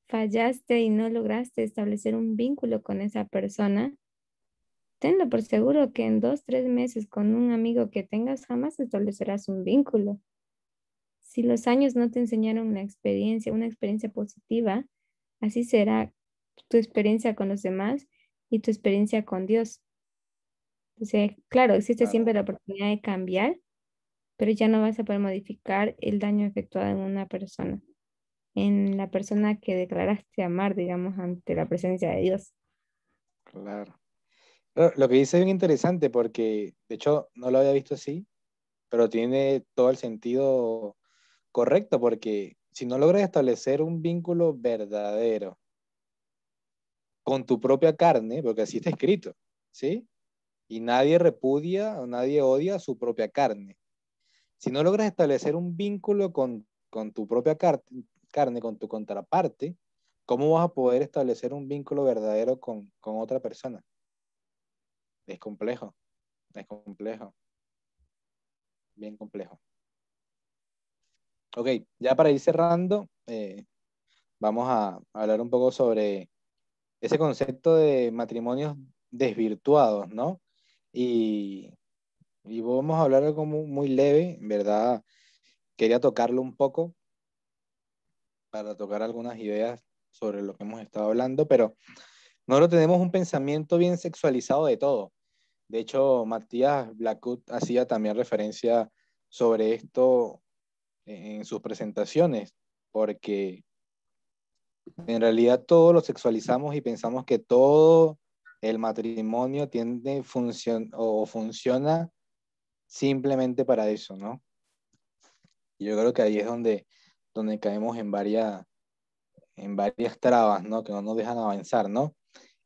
fallaste y no lograste establecer un vínculo con esa persona, tenlo por seguro que en 2, 3 meses con un amigo que tengas jamás establecerás un vínculo. Si los años no te enseñaron una experiencia positiva, así será tu experiencia con los demás y tu experiencia con Dios. O sea, claro, existe claro, siempre la oportunidad de cambiar, pero ya no vas a poder modificar el daño efectuado en una persona, en la persona que declaraste amar, digamos, ante la presencia de Dios. claro. Lo que dice es bien interesante porque, de hecho, no lo había visto así, pero tiene todo el sentido correcto, porque si no logras establecer un vínculo verdadero con tu propia carne, porque así está escrito, ¿sí? Y nadie repudia o nadie odia a su propia carne. Si no logras establecer un vínculo con tu propia carne, con tu contraparte, ¿cómo vas a poder establecer un vínculo verdadero con otra persona? Es complejo, es complejo, bien complejo. Ok, ya para ir cerrando, vamos a hablar un poco sobre ese concepto de matrimonios desvirtuados, ¿no? Y, y vamos a hablar algo muy leve, en verdad, quería tocarlo un poco para tocar algunas ideas sobre lo que hemos estado hablando, pero nosotros tenemos un pensamiento bien sexualizado de todo. De hecho, Matías Blackwood hacía también referencia sobre esto en sus presentaciones, porque en realidad todo lo sexualizamos y pensamos que todo el matrimonio funciona simplemente para eso, ¿no? Y yo creo que ahí es donde caemos en varias trabas, ¿no? Que no nos dejan avanzar, ¿no?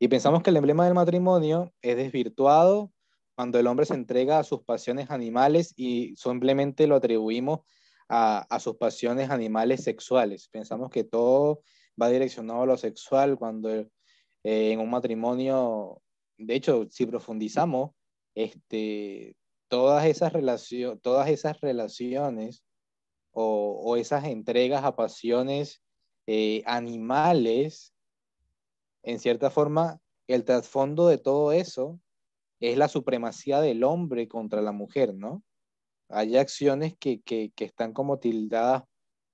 Y pensamos que el emblema del matrimonio es desvirtuado cuando el hombre se entrega a sus pasiones animales y simplemente lo atribuimos a sus pasiones animales sexuales. Pensamos que todo va direccionado a lo sexual cuando en un matrimonio, de hecho, si profundizamos, todas esas relaciones o esas entregas a pasiones animales, en cierta forma, el trasfondo de todo eso es la supremacía del hombre contra la mujer, ¿no? Hay acciones que están como tildadas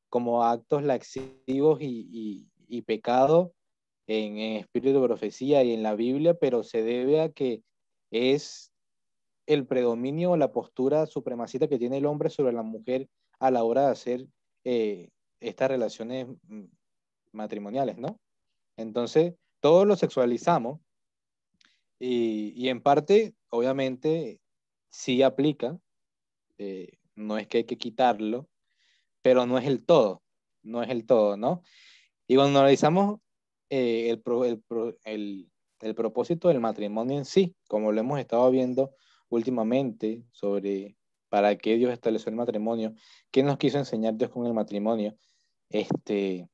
como actos laxivos y pecado en espíritu de profecía y en la Biblia, pero se debe a que es el predominio o la postura supremacista que tiene el hombre sobre la mujer a la hora de hacer estas relaciones matrimoniales, ¿no? Entonces, todo lo sexualizamos y en parte, obviamente, sí aplica, no es que hay que quitarlo, pero no es el todo, no es el todo, ¿no? Y cuando analizamos el propósito del matrimonio en sí, como lo hemos estado viendo últimamente sobre para qué Dios estableció el matrimonio, qué nos quiso enseñar Dios con el matrimonio, este,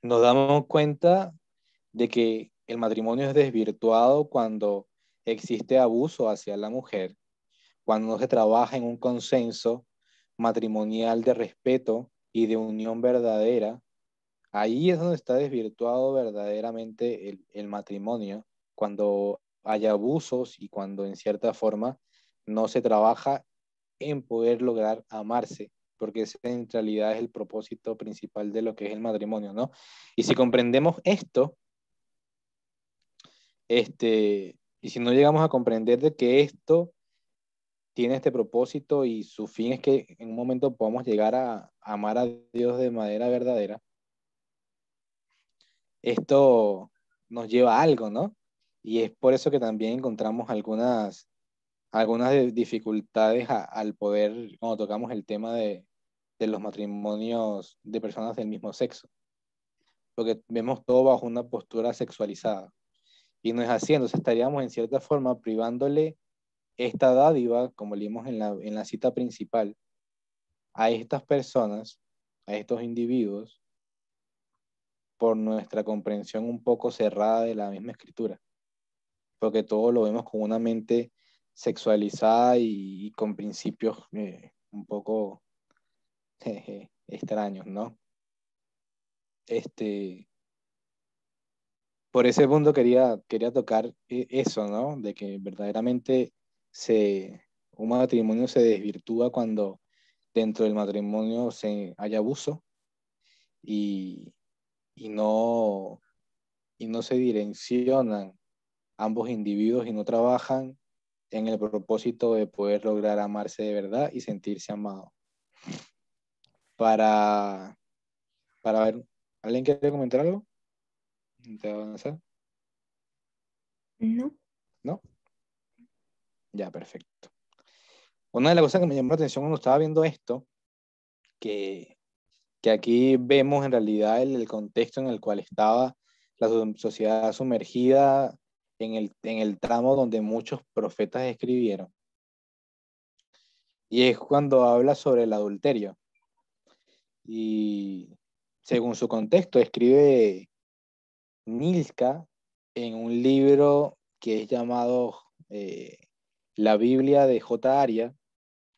nos damos cuenta de que el matrimonio es desvirtuado cuando existe abuso hacia la mujer, cuando no se trabaja en un consenso matrimonial de respeto y de unión verdadera. Ahí es donde está desvirtuado verdaderamente el matrimonio, cuando hay abusos y cuando en cierta forma no se trabaja en poder lograr amarse, porque ese en realidad es el propósito principal de lo que es el matrimonio, ¿no? Y si comprendemos esto, y si no llegamos a comprender de que esto tiene este propósito y su fin es que en un momento podamos llegar a amar a Dios de manera verdadera, esto nos lleva a algo, ¿no? Y es por eso que también encontramos algunas dificultades al poder, cuando tocamos el tema de los matrimonios de personas del mismo sexo, porque vemos todo bajo una postura sexualizada. Y no es así, entonces estaríamos en cierta forma privándole esta dádiva, como leímos en la cita principal, a estas personas, a estos individuos, por nuestra comprensión un poco cerrada de la misma escritura, porque todo lo vemos con una mente sexualizada y con principios un poco extraños, ¿no? Por ese punto quería tocar eso, ¿no? De que verdaderamente un matrimonio se desvirtúa cuando dentro del matrimonio hay abuso y, y no, y no se direccionan ambos individuos y no trabajan en el propósito de poder lograr amarse de verdad y sentirse amado. Para ver, ¿alguien quiere comentar algo? ¿Te va a avanzar? No. ¿No? Ya, perfecto. Una de las cosas que me llamó la atención cuando estaba viendo esto, que aquí vemos en realidad el contexto en el cual estaba la sociedad sumergida en el tramo donde muchos profetas escribieron. Y es cuando habla sobre el adulterio. Y según su contexto, escribe Nilka en un libro que es llamado La Biblia de J. Aria.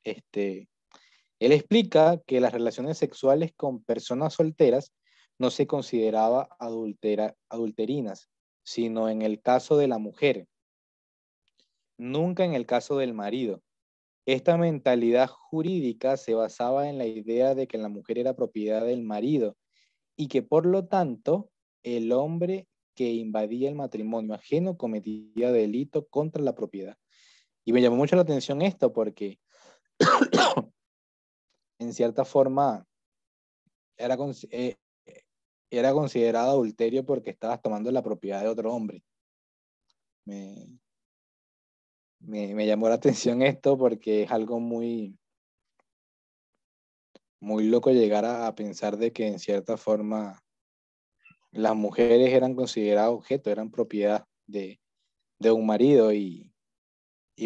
Él explica que las relaciones sexuales con personas solteras no se consideraba adulterinas, sino en el caso de la mujer, nunca en el caso del marido. Esta mentalidad jurídica se basaba en la idea de que la mujer era propiedad del marido y que por lo tanto el hombre que invadía el matrimonio ajeno cometía delito contra la propiedad. Y me llamó mucho la atención esto porque en cierta forma era considerado adulterio porque estabas tomando la propiedad de otro hombre. Me llamó la atención esto porque es algo muy, muy loco llegar a pensar de que en cierta forma las mujeres eran consideradas objeto, eran propiedad de un marido y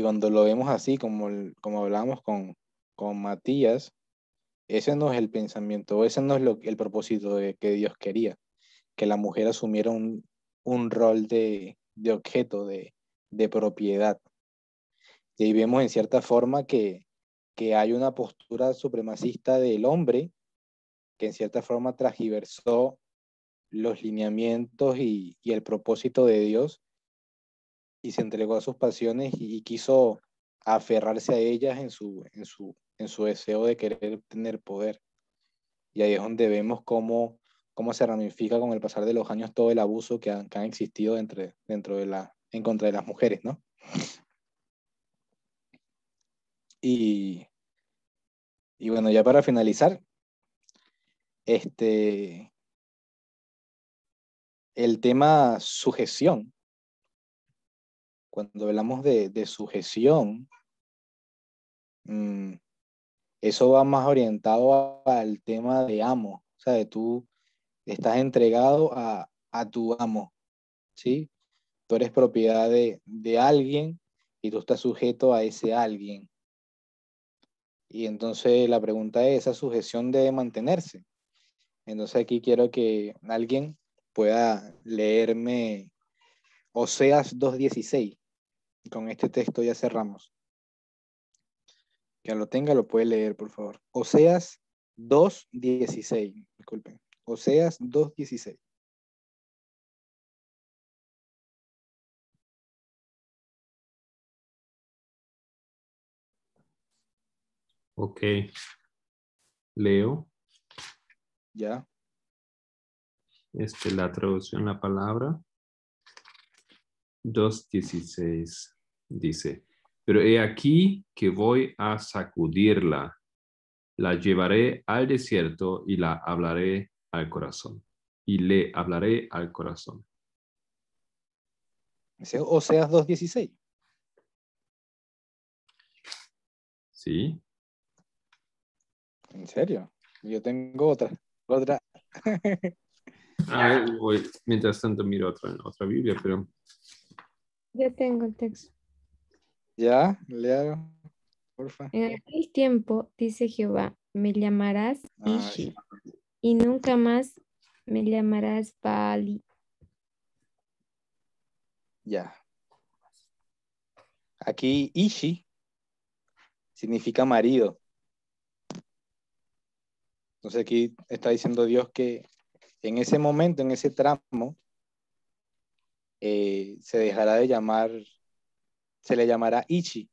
cuando lo vemos así, como hablamos con Matías, ese no es el pensamiento, ese no es el propósito de que Dios quería, que la mujer asumiera un rol de objeto, de propiedad. Y ahí vemos en cierta forma que hay una postura supremacista del hombre que en cierta forma transgiversó los lineamientos y el propósito de Dios y se entregó a sus pasiones y quiso aferrarse a ellas en su deseo de querer tener poder. Y ahí es donde vemos cómo se ramifica con el pasar de los años todo el abuso que han existido en contra de las mujeres, ¿no? Y bueno, ya para finalizar, el tema sujeción. Cuando hablamos de sujeción, eso va más orientado al tema de amo, o sea, de tú estás entregado a tu amo, ¿sí? Tú eres propiedad de alguien y tú estás sujeto a ese alguien. Y entonces la pregunta es, ¿esa sujeción debe mantenerse? Entonces aquí quiero que alguien pueda leerme Oseas 2:16. Con este texto ya cerramos. Que lo tenga, lo puede leer, por favor. Oseas 2:16. Disculpen. Oseas 2:16. Ok. Leo. Ya. La traducción, la palabra. 2:16 dice, pero he aquí que voy a sacudirla, la llevaré al desierto y la hablaré al corazón. Y le hablaré al corazón. Oseas 2:16. ¿Sí? ¿En serio? Yo tengo otra. A ver, mientras tanto miro otra Biblia, pero... Yo tengo el texto. Ya, lea, porfa. En aquel tiempo, dice Jehová, me llamarás Ah, Ishi, y nunca más me llamarás Baali. ya. Aquí Ishi significa marido. Entonces aquí está diciendo Dios que en ese momento, en ese tramo, se dejará de llamar, se le llamará Ichi,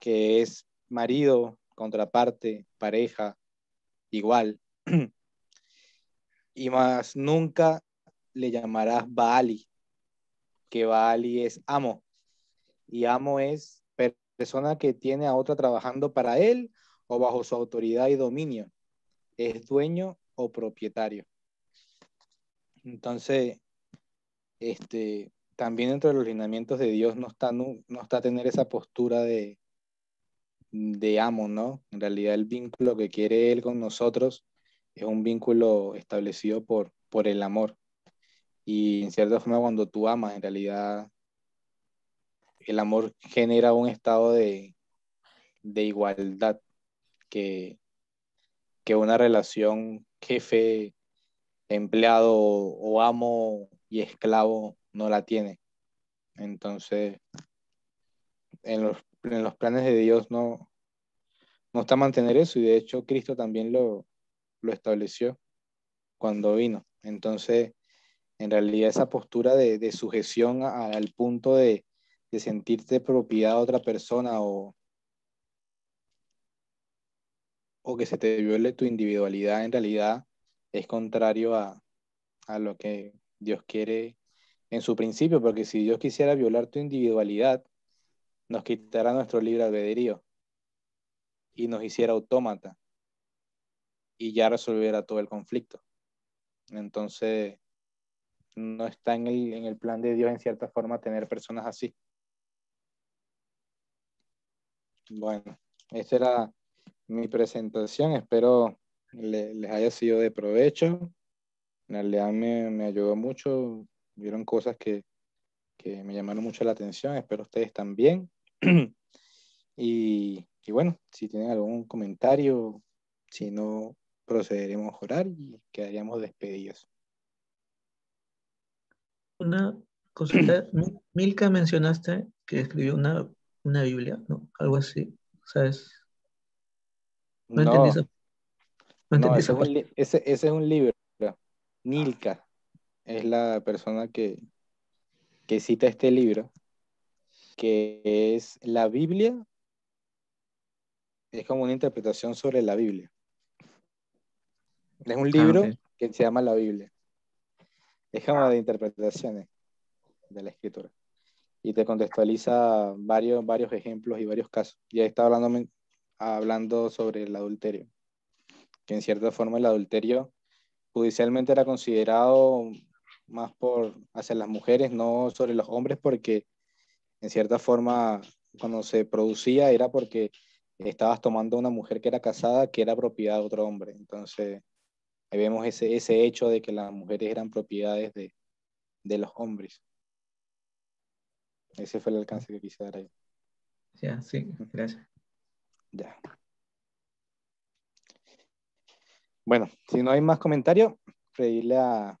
que es marido, contraparte, pareja, igual. Y más nunca le llamarás Baali, que Baali es amo. Y amo es persona que tiene a otra trabajando para él o bajo su autoridad y dominio. Es dueño o propietario. Entonces, también dentro de los lineamientos de Dios no está tener esa postura de amo, ¿no? En realidad el vínculo que quiere Él con nosotros es un vínculo establecido por el amor. Y en cierta forma cuando tú amas, en realidad el amor genera un estado de igualdad que una relación jefe-empleado o amo y esclavo no la tiene. Entonces, en los planes de Dios no está mantener eso y de hecho Cristo también lo estableció cuando vino. Entonces, en realidad esa postura de sujeción al punto de sentirte propiedad de otra persona o que se te viole tu individualidad, en realidad es contrario a lo que Dios quiere en su principio, porque si Dios quisiera violar tu individualidad, nos quitará nuestro libre albedrío y nos hiciera autómata y ya resolviera todo el conflicto. Entonces, no está en el plan de Dios en cierta forma tener personas así. Bueno, esa era mi presentación. Espero les haya sido de provecho. En realidad me ayudó mucho. Vieron cosas que me llamaron mucho la atención. Espero ustedes también. Y bueno, si tienen algún comentario, si no, procederemos a orar y quedaríamos despedidos. Una cosita, Milka mencionaste que escribió una Biblia, ¿no? Algo así, ¿sabes? No entendí No, esa, no no, entendí esa parte. ese es un libro. Nilka es la persona que cita este libro, que es la Biblia, es como una interpretación sobre la Biblia. Es un Ah, libro ok. que se llama la Biblia. Es como de interpretaciones de la escritura. Y te contextualiza varios ejemplos y varios casos. Y ahí está hablando sobre el adulterio, que en cierta forma el adulterio judicialmente era considerado más hacia las mujeres, no sobre los hombres, porque en cierta forma cuando se producía era porque estabas tomando una mujer que era casada, que era propiedad de otro hombre. Entonces, ahí vemos ese hecho de que las mujeres eran propiedades de los hombres. Ese fue el alcance que quise dar ahí. Ya, sí, gracias. Ya. Bueno, si no hay más comentarios, pedirle a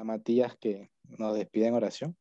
Matías que nos despida en oración.